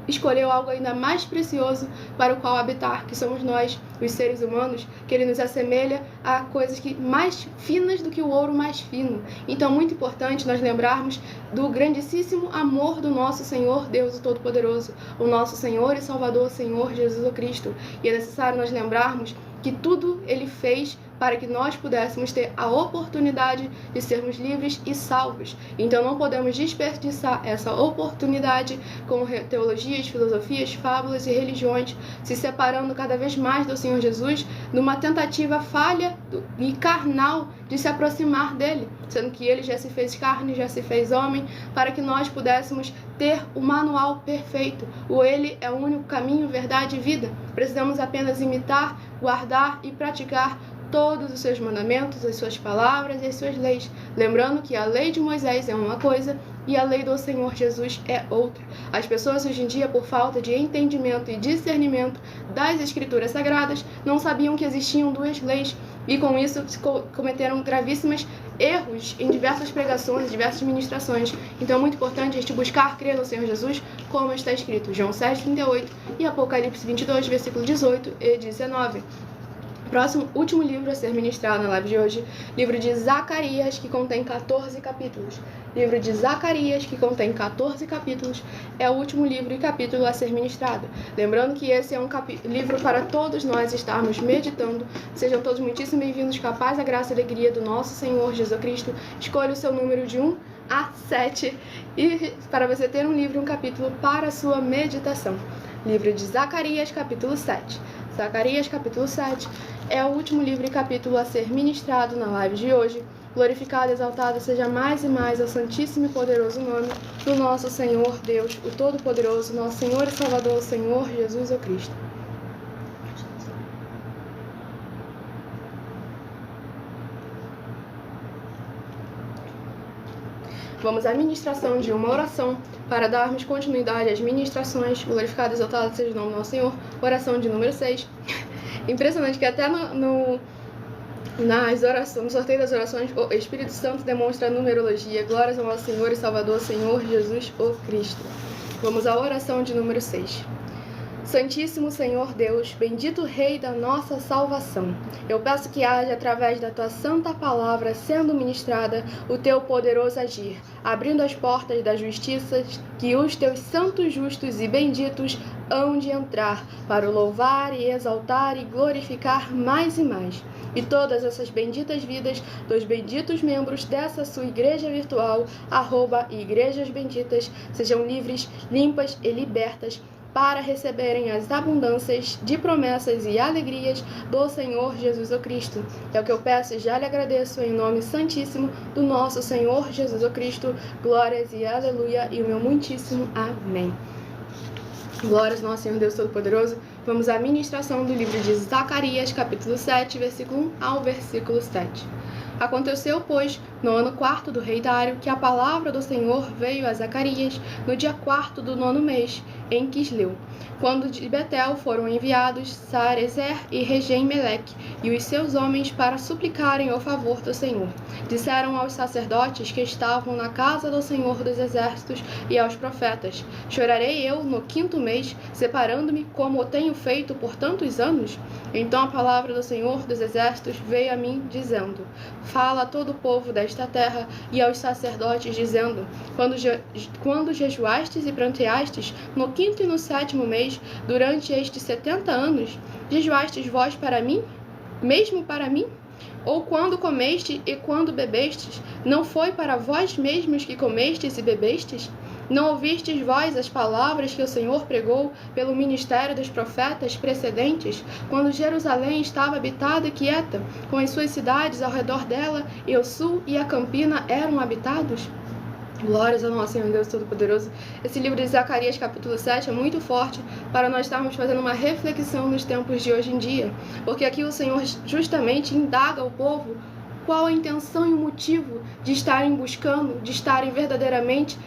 escolheu algo ainda mais precioso para o qual habitar, que somos nós, os seres humanos, que ele nos assemelha a coisas mais finas do que o ouro mais fino. Então, muito importante nós lembrarmos do grandíssimo amor do nosso Senhor Deus o Todo-Poderoso, o nosso Senhor e Salvador, Senhor Jesus Cristo. E é necessário nós lembrarmos que tudo ele fez para que nós pudéssemos ter a oportunidade de sermos livres e salvos. Então não podemos desperdiçar essa oportunidade com teologias, filosofias, fábulas e religiões, se separando cada vez mais do Senhor Jesus, numa tentativa falha e carnal de se aproximar dele, sendo que ele já se fez carne, já se fez homem, para que nós pudéssemos ter o manual perfeito. Ele é o único caminho, verdade e vida. Precisamos apenas imitar, guardar e praticar todos os seus mandamentos, as suas palavras e as suas leis. Lembrando que a lei de Moisés é uma coisa e a lei do Senhor Jesus é outra. As pessoas hoje em dia, por falta de entendimento e discernimento das Escrituras Sagradas, não sabiam que existiam duas leis e com isso cometeram gravíssimos erros em diversas pregações, diversas ministrações. Então é muito importante a gente buscar crer no Senhor Jesus, como está escrito João 7,38 e Apocalipse 22, versículo 18 e 19. Último livro a ser ministrado na live de hoje, livro de Zacarias, que contém 14 capítulos. Livro de Zacarias, que contém 14 capítulos, é o último livro e capítulo a ser ministrado. Lembrando que esse é um livro para todos nós estarmos meditando. Sejam todos muitíssimo bem-vindos, com a paz, a graça e a alegria do nosso Senhor Jesus Cristo. Escolha o seu número de 1 a 7 e para você ter um livro e um capítulo para a sua meditação. Livro de Zacarias, capítulo 7. Zacarias, capítulo 7, é o último livro e capítulo a ser ministrado na live de hoje. Glorificado e exaltado seja mais e mais ao santíssimo e poderoso nome do nosso Senhor Deus, o Todo-Poderoso, nosso Senhor e Salvador, Senhor Jesus o Cristo. Vamos à ministração de uma oração para darmos continuidade às ministrações. Glorificado e exaltado seja o nome do nosso Senhor. Oração de número 6. Impressionante que até no sorteio das orações, o Espírito Santo demonstra a numerologia. Glórias ao nosso Senhor e Salvador, Senhor Jesus o Cristo. Vamos à oração de número 6. Santíssimo Senhor Deus, bendito Rei da nossa salvação, eu peço que haja, através da tua santa palavra sendo ministrada, o teu poderoso agir, abrindo as portas da justiça que os teus santos justos e benditos hão de entrar, para o louvar e exaltar e glorificar mais e mais. E todas essas benditas vidas dos benditos membros dessa sua igreja virtual, @igrejas benditas, sejam livres, limpas e libertas, para receberem as abundâncias de promessas e alegrias do Senhor Jesus o Cristo. É o que eu peço e já lhe agradeço em nome santíssimo do nosso Senhor Jesus o Cristo. Glórias e aleluia e o meu muitíssimo amém. Glórias ao nosso Senhor Deus Todo-Poderoso. Vamos à ministração do livro de Zacarias, capítulo 7, versículo 1 ao versículo 7. Aconteceu, pois, no ano 4º do rei Dário, que a palavra do Senhor veio a Zacarias no dia 4º do 9º mês, em Quisleu, quando de Betel foram enviados Sarezer e Regem-Meleque e os seus homens para suplicarem o favor do Senhor. Disseram aos sacerdotes que estavam na casa do Senhor dos Exércitos e aos profetas: Chorarei eu no 5º mês, separando-me como o tenho feito por tantos anos? Então a palavra do Senhor dos Exércitos veio a mim, dizendo: Fala a todo o povo desta terra e aos sacerdotes, dizendo: Quando jejuastes e pranteastes no 5º e no 7º mês, durante estes 70 anos, jejuastes vós para mim, mesmo para mim? Ou quando comeste e quando bebestes, não foi para vós mesmos que comestes e bebestes? Não ouvistes vós as palavras que o Senhor pregou pelo ministério dos profetas precedentes, quando Jerusalém estava habitada e quieta, com as suas cidades ao redor dela, e o sul e a campina eram habitados? Glórias ao nosso Senhor Deus Todo-Poderoso. Esse livro de Zacarias, capítulo 7, é muito forte para nós estarmos fazendo uma reflexão nos tempos de hoje em dia, porque aqui o Senhor justamente indaga o povo qual a intenção e o motivo de estarem buscando, de estarem verdadeiramente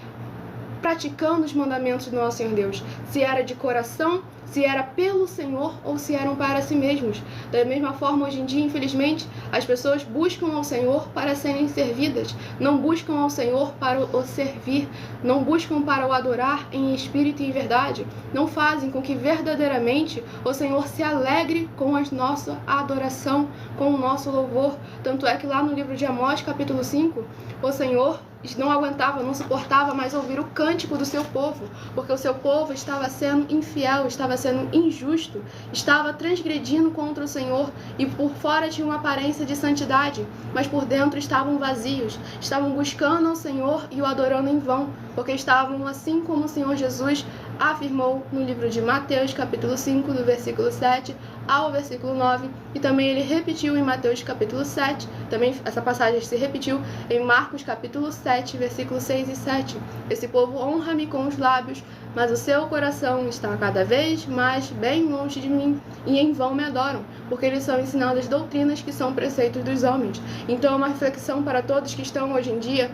praticando os mandamentos do nosso Senhor Deus, se era de coração, se era pelo Senhor ou se eram para si mesmos. Da mesma forma, hoje em dia, infelizmente, as pessoas buscam ao Senhor para serem servidas, não buscam ao Senhor para o servir, não buscam para o adorar em espírito e em verdade, não fazem com que verdadeiramente o Senhor se alegre com a nossa adoração, com o nosso louvor. Tanto é que lá no livro de Amós, capítulo 5, o Senhor não aguentava, não suportava mais ouvir o cântico do seu povo, porque o seu povo estava sendo infiel, estava sendo injusto, estava transgredindo contra o Senhor, e por fora tinha uma aparência de santidade, mas por dentro estavam vazios, estavam buscando ao Senhor e o adorando em vão, porque estavam assim como o Senhor Jesus afirmou no livro de Mateus, capítulo 5, do versículo 7 ao versículo 9, e também ele repetiu em Mateus, capítulo 7, também essa passagem se repetiu em Marcos, capítulo 7, versículos 6 e 7. Esse povo honra-me com os lábios, mas o seu coração está cada vez mais bem longe de mim, e em vão me adoram, porque eles são ensinando as doutrinas que são preceitos dos homens. Então é uma reflexão para todos que estão hoje em dia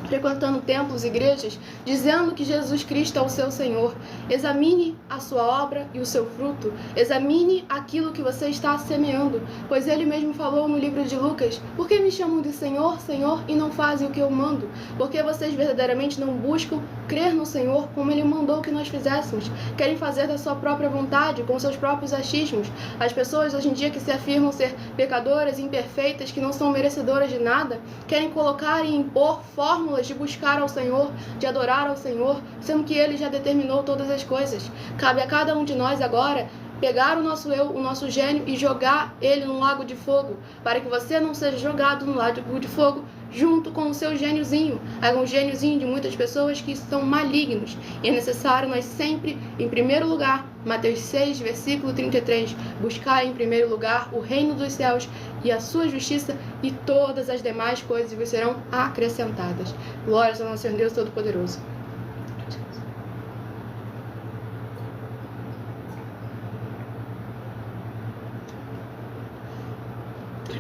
frequentando templos e igrejas, dizendo que Jesus Cristo é o seu Senhor. Examine a sua obra e o seu fruto. Examine aquilo que você está semeando, pois ele mesmo falou no livro de Lucas: por que me chamam de Senhor, Senhor, e não fazem o que eu mando? Porque vocês verdadeiramente não buscam crer no Senhor como ele mandou que nós fizéssemos. Querem fazer da sua própria vontade, com seus próprios achismos. As pessoas hoje em dia que se afirmam ser pecadoras, imperfeitas, que não são merecedoras de nada, querem colocar e impor fórmulas de buscar ao Senhor, de adorar ao Senhor, sendo que ele já determinou todas as coisas. Cabe a cada um de nós agora pegar o nosso eu, o nosso gênio, e jogar ele no lago de fogo, para que você não seja jogado no lago de fogo junto com o seu gêniozinho. É um gêniozinho de muitas pessoas que são malignos. E é necessário nós sempre, em primeiro lugar, Mateus 6, versículo 33, buscar em primeiro lugar o reino dos céus e a sua justiça, e todas as demais coisas vos serão acrescentadas. Glórias ao nosso Senhor Deus Todo-Poderoso.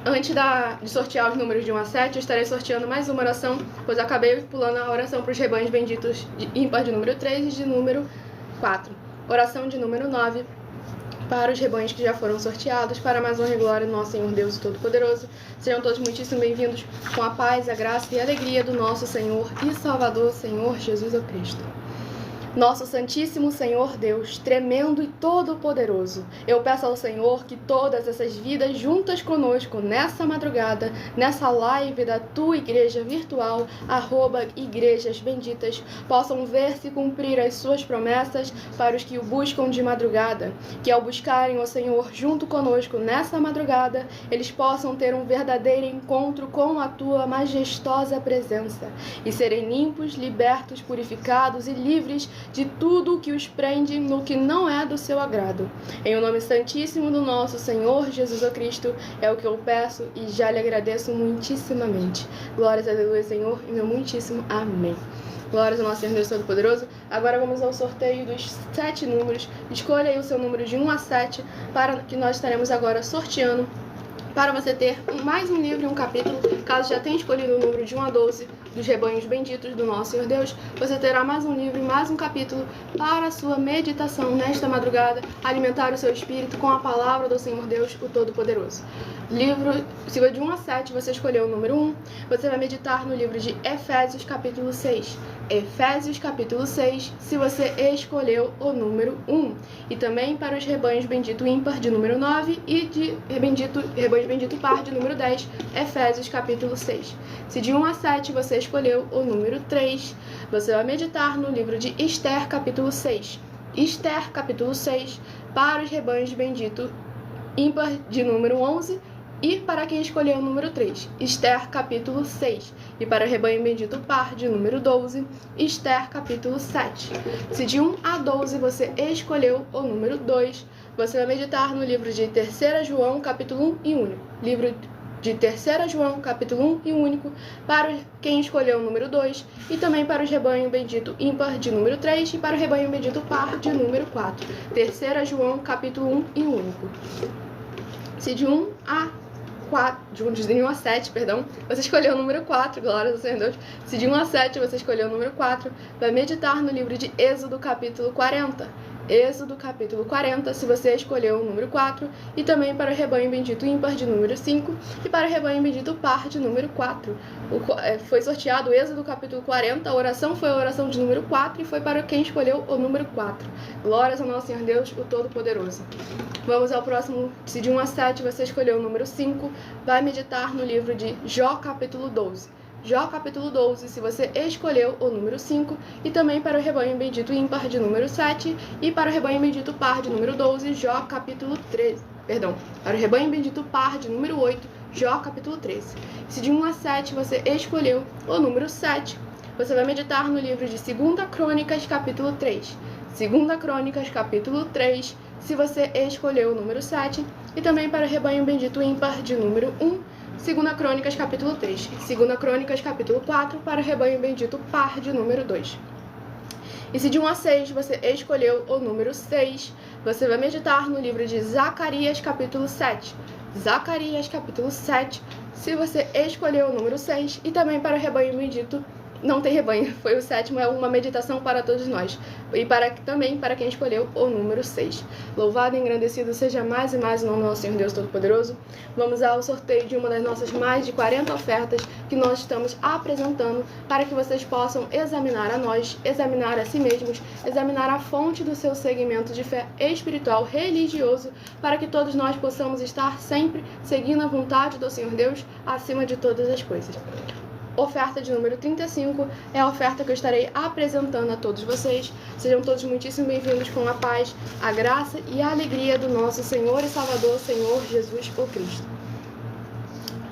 Antes de sortear os números de 1 a 7, eu estarei sorteando mais uma oração, pois eu acabei pulando a oração para os rebanhos benditos de ímpar de número 3 e de número 4. Oração de número 9 para os rebanhos que já foram sorteados, para mais honra e glória do nosso Senhor Deus Todo-Poderoso. Sejam todos muitíssimo bem-vindos com a paz, a graça e a alegria do nosso Senhor e Salvador, Senhor Jesus Cristo. Nosso Santíssimo Senhor Deus, tremendo e todo-poderoso, eu peço ao Senhor que todas essas vidas juntas conosco nessa madrugada, nessa live da tua igreja virtual, @igrejas benditas, possam ver se cumprir as suas promessas para os que o buscam de madrugada, que ao buscarem o Senhor junto conosco nessa madrugada, eles possam ter um verdadeiro encontro com a tua majestosa presença e serem limpos, libertos, purificados e livres de tudo o que os prende no que não é do seu agrado. Em o nome santíssimo do nosso Senhor Jesus Cristo, é o que eu peço e já lhe agradeço muitíssimamente. Glórias a Deus, Senhor, e meu muitíssimo amém. Glórias ao nosso Senhor Deus Todo-Poderoso. Agora vamos ao sorteio dos 7 números. Escolha aí o seu número de 1 a 7, para que nós estaremos agora sorteando, para você ter mais um livro e um capítulo. Caso já tenha escolhido o número de 1 a 12 dos rebanhos benditos do nosso Senhor Deus, você terá mais um livro e mais um capítulo para a sua meditação nesta madrugada, alimentar o seu espírito com a palavra do Senhor Deus, o Todo-Poderoso. Livro, se de 1 a 7 você escolheu o número 1, você vai meditar no livro de Efésios capítulo 6. Efésios capítulo 6, se você escolheu o número 1. E também para os rebanhos bendito ímpar de número 9 e de rebanhos bendito par de número 10, Efésios capítulo 6. Se de 1 a 7 você escolheu o número 3, você vai meditar no livro de Esther capítulo 6. Esther capítulo 6, para os rebanhos bendito ímpar de número 11 e para quem escolheu o número 3, Esther capítulo 6. E para o rebanho bendito par de número 12, Esther capítulo 7. Se de 1 a 12 você escolheu o número 2, você vai meditar no livro de 3 João capítulo 1 e único. Livro de 3 João capítulo 1 e único, para quem escolheu o número 2, e também para o rebanho bendito ímpar de número 3 e para o rebanho bendito par de número 4. 3 João capítulo 1 e único. Se de 1 a 7, você escolheu o número 4, glórias ao Senhor Deus. Se de 1 a 7 você escolheu o número 4, vai meditar no livro de Êxodo capítulo 40. Êxodo capítulo 40, se você escolheu o número 4, e também para o rebanho bendito ímpar de número 5 e para o rebanho bendito par de número 4. Foi sorteado o Êxodo capítulo 40, a oração foi a oração de número 4 e foi para quem escolheu o número 4. Glórias ao nosso Senhor Deus, o Todo-Poderoso. Vamos ao próximo. Se de 1 a 7 você escolheu o número 5, vai meditar no livro de Jó capítulo 12. Jó capítulo 12, se você escolheu o número 5, e também para o rebanho bendito ímpar de número 7 e para o rebanho bendito par de número 12, Jó capítulo 13. Para o rebanho bendito par de número 8, Jó capítulo 13. Se de 1 a 7 você escolheu o número 7, você vai meditar no livro de 2 Crônicas capítulo 3. 2 Crônicas capítulo 3, se você escolheu o número 7, e também para o rebanho bendito ímpar de número 1, 2 Crônicas capítulo 3, 2 Crônicas capítulo 4, para o rebanho bendito par de número 2. E se de 1 a 6 você escolheu o número 6, você vai meditar no livro de Zacarias capítulo 7. Zacarias capítulo 7, se você escolheu o número 6, e também para o rebanho bendito, não tem rebanho, foi o 7º, é uma meditação para todos nós. E também para quem escolheu o número 6. Louvado e engrandecido seja mais e mais o nome do nosso Senhor Deus Todo-Poderoso. Vamos ao sorteio de uma das nossas mais de 40 ofertas que nós estamos apresentando, para que vocês possam examinar a nós, examinar a si mesmos, examinar a fonte do seu segmento de fé espiritual, religioso, para que todos nós possamos estar sempre seguindo a vontade do Senhor Deus acima de todas as coisas. Oferta de número 35 é a oferta que eu estarei apresentando a todos vocês. Sejam todos muitíssimo bem-vindos com a paz, a graça e a alegria do nosso Senhor e Salvador, Senhor Jesus o Cristo.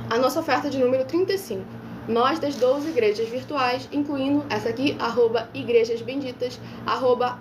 A nossa oferta de número 35. Nós das 12 igrejas virtuais, incluindo essa aqui, @igrejas benditas,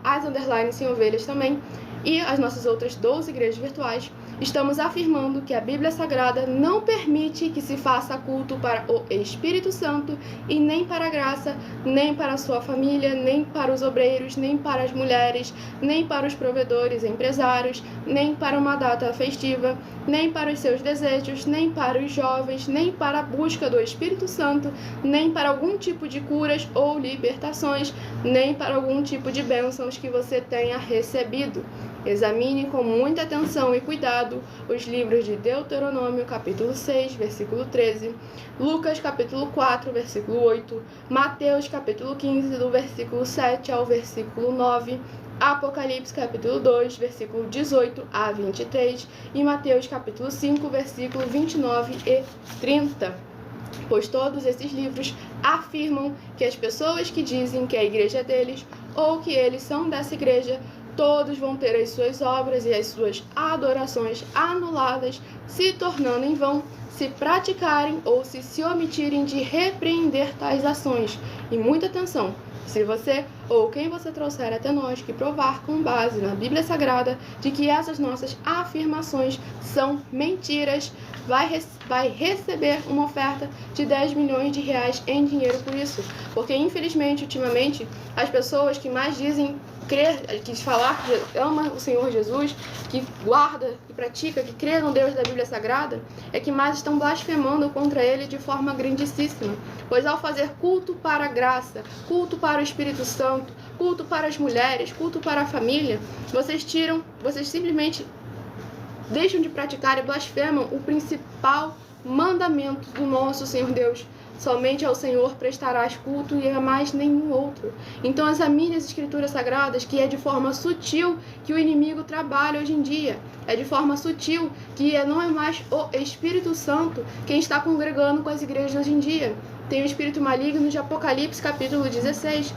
@as_sem-ovelhas também, e as nossas outras 12 igrejas virtuais, estamos afirmando que a Bíblia Sagrada não permite que se faça culto para o Espírito Santo e nem para a graça, nem para a sua família, nem para os obreiros, nem para as mulheres, nem para os provedores e empresários, nem para uma data festiva, nem para os seus desejos, nem para os jovens, nem para a busca do Espírito Santo, nem para algum tipo de curas ou libertações, nem para algum tipo de bênçãos que você tenha recebido. Examine com muita atenção e cuidado os livros de Deuteronômio, capítulo 6, versículo 13, Lucas, capítulo 4, versículo 8, Mateus, capítulo 15, do versículo 7 ao versículo 9, Apocalipse, capítulo 2, versículo 18 a 23, e Mateus, capítulo 5, versículo 29 e 30. Pois todos esses livros afirmam que as pessoas que dizem que a igreja é deles, ou que eles são dessa igreja, todos vão ter as suas obras e as suas adorações anuladas, se tornando em vão, se praticarem ou se omitirem de repreender tais ações. E muita atenção, se você ou quem você trouxer até nós que provar com base na Bíblia Sagrada de que essas nossas afirmações são mentiras, vai receber uma oferta de 10 milhões de reais em dinheiro por isso. Porque infelizmente, ultimamente, as pessoas que mais dizem crer, que falar que ama o Senhor Jesus, que guarda, que pratica, que crê no Deus da Bíblia Sagrada, é que mais estão blasfemando contra Ele de forma grandíssima. Pois ao fazer culto para a graça, culto para o Espírito Santo, culto para as mulheres, culto para a família, vocês simplesmente deixam de praticar e blasfemam o principal mandamento do nosso Senhor Deus. Somente ao Senhor prestarás culto e a mais nenhum outro. Então examine as escrituras sagradas, que é de forma sutil que o inimigo trabalha hoje em dia. É de forma sutil que não é mais o Espírito Santo quem está congregando com as igrejas hoje em dia. Tem o espírito maligno de Apocalipse, capítulo 16,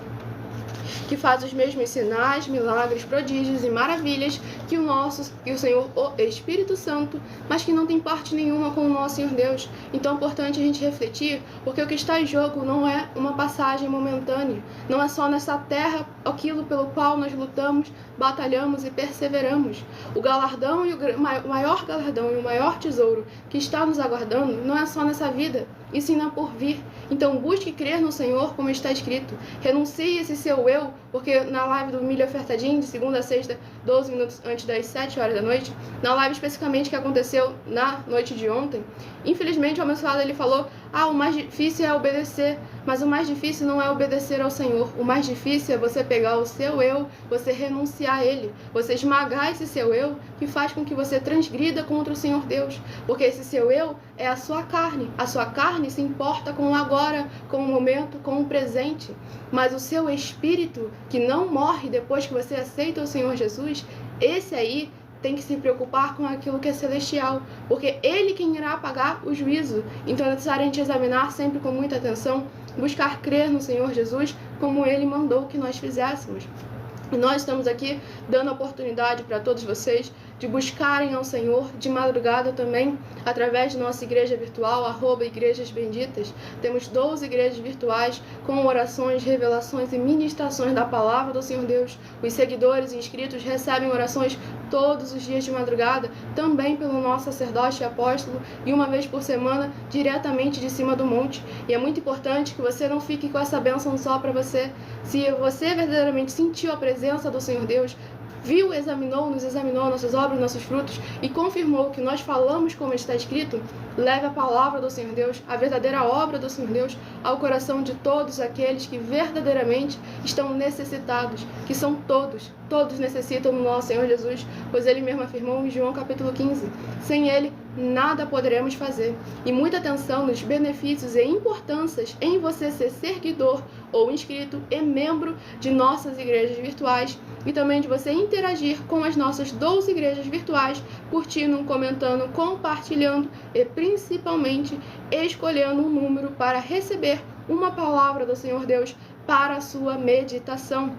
que faz os mesmos sinais, milagres, prodígios e maravilhas que o Senhor, o Espírito Santo, mas que não tem parte nenhuma com o nosso Senhor Deus. Então é importante a gente refletir, porque o que está em jogo não é uma passagem momentânea, não é só nessa terra aquilo pelo qual nós lutamos, batalhamos e perseveramos. O galardão e o maior galardão e o maior tesouro que está nos aguardando não é só nessa vida, e sim na por vir. Então busque crer no Senhor, como está escrito. Renuncie esse seu eu, porque na live do Milho Ofertadinho, de segunda a sexta, 12 minutos antes das 7 horas da noite, na live especificamente que aconteceu na noite de ontem, infelizmente o abençoado ele falou, o mais difícil é obedecer, mas o mais difícil não é obedecer ao Senhor. O mais difícil é você pegar o seu eu, você renunciar a ele, você esmagar esse seu eu, que faz com que você transgrida contra o Senhor Deus, porque esse seu eu é a sua carne. A sua carne se importa com o agora, com o momento, com o presente, mas o seu espírito, que não morre depois que você aceita o Senhor Jesus, esse aí tem que se preocupar com aquilo que é celestial, porque Ele quem irá pagar o juízo. Então é necessário a gente examinar sempre com muita atenção, buscar crer no Senhor Jesus como Ele mandou que nós fizéssemos. E nós estamos aqui dando oportunidade para todos vocês de buscarem ao Senhor de madrugada também, através de nossa igreja virtual, @Igrejas Benditas. Temos 12 igrejas virtuais com orações, revelações e ministrações da palavra do Senhor Deus. Os seguidores e inscritos recebem orações todos os dias de madrugada, também pelo nosso sacerdote e apóstolo, e uma vez por semana, diretamente de cima do monte. E é muito importante que você não fique com essa bênção só para você. Se você verdadeiramente sentiu a presença do Senhor Deus, viu, nos examinou nossas obras, nossos frutos e confirmou que nós falamos como está escrito, leve a palavra do Senhor Deus, a verdadeira obra do Senhor Deus, ao coração de todos aqueles que verdadeiramente estão necessitados, que são todos necessitam do nosso Senhor Jesus, pois Ele mesmo afirmou em João capítulo 15, sem Ele nada poderemos fazer. E muita atenção nos benefícios e importâncias em você ser seguidor ou inscrito e membro de nossas igrejas virtuais, e também de você interagir com as nossas 12 igrejas virtuais, curtindo, comentando, compartilhando e principalmente escolhendo um número para receber uma palavra do Senhor Deus para a sua meditação.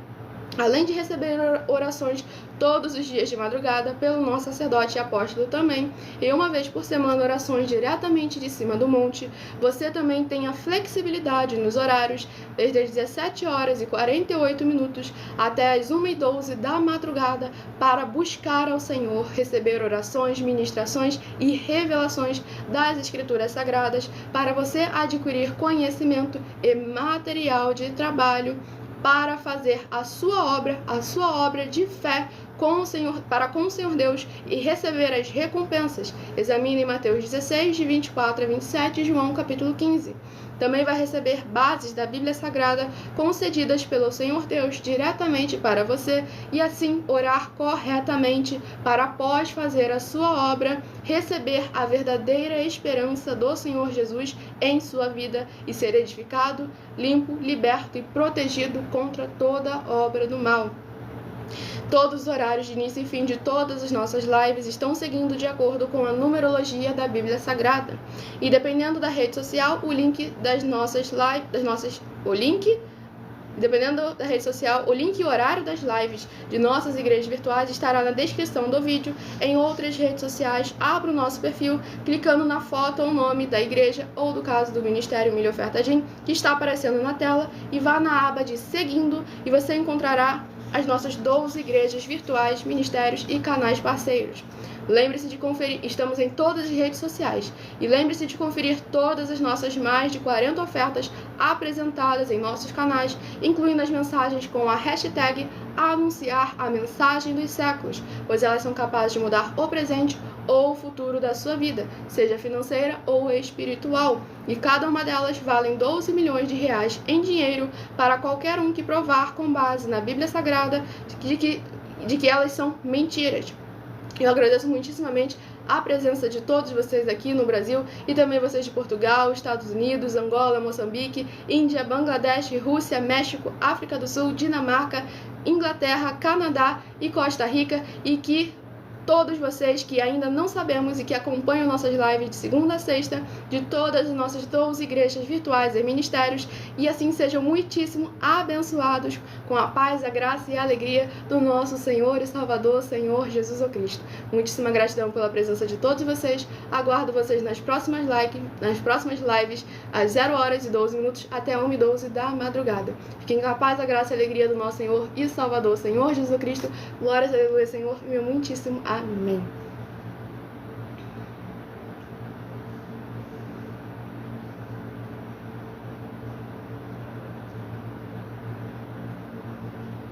Além de receber orações todos os dias de madrugada pelo nosso sacerdote e apóstolo também, e uma vez por semana orações diretamente de cima do monte, você também tem a flexibilidade nos horários, desde as 17 horas e 48 minutos até as 1h12 da madrugada, para buscar ao Senhor, receber orações, ministrações e revelações das Escrituras Sagradas, para você adquirir conhecimento e material de trabalho para fazer a sua obra de fé com o Senhor, para com o Senhor Deus e receber as recompensas. Examine Mateus 16, de 24 a 27 e João capítulo 15. Também vai receber bases da Bíblia Sagrada concedidas pelo Senhor Deus diretamente para você e assim orar corretamente para, após fazer a sua obra, receber a verdadeira esperança do Senhor Jesus em sua vida e ser edificado, limpo, liberto e protegido contra toda obra do mal. Todos os horários de início e fim de todas as nossas lives estão seguindo de acordo com a numerologia da Bíblia Sagrada. E dependendo da rede social, o link das nossas lives, Dependendo da rede social, o link e horário das lives de nossas igrejas virtuais estará na descrição do vídeo. Em outras redes sociais, abra o nosso perfil clicando na foto ou nome da igreja ou do caso do Ministério Milho Oferta Din, que está aparecendo na tela, e vá na aba de Seguindo e você encontrará as nossas 12 igrejas virtuais, ministérios e canais parceiros. Lembre-se de conferir, estamos em todas as redes sociais, e lembre-se de conferir todas as nossas mais de 40 ofertas apresentadas em nossos canais, incluindo as mensagens com a hashtag Anunciar a Mensagem dos Séculos, pois elas são capazes de mudar o presente ou o futuro da sua vida, seja financeira ou espiritual, e cada uma delas valem 12 milhões de reais em dinheiro para qualquer um que provar com base na Bíblia Sagrada de que elas são mentiras. Eu agradeço muitíssimamente a presença de todos vocês aqui no Brasil e também vocês de Portugal, Estados Unidos, Angola, Moçambique, Índia, Bangladesh, Rússia, México, África do Sul, Dinamarca, Inglaterra, Canadá e Costa Rica, e que todos vocês que ainda não sabemos e que acompanham nossas lives de segunda a sexta, de todas as nossas 12 igrejas virtuais e ministérios, e assim sejam muitíssimo abençoados com a paz, a graça e a alegria do nosso Senhor e Salvador, Senhor Jesus Cristo. Muitíssima gratidão pela presença de todos vocês. Aguardo vocês nas próximas lives, às 0h12 até 1h12 da madrugada. Fiquem com a paz, a graça e a alegria do nosso Senhor e Salvador, Senhor Jesus Cristo. Glórias, aleluia, Senhor, meu muitíssimo amém.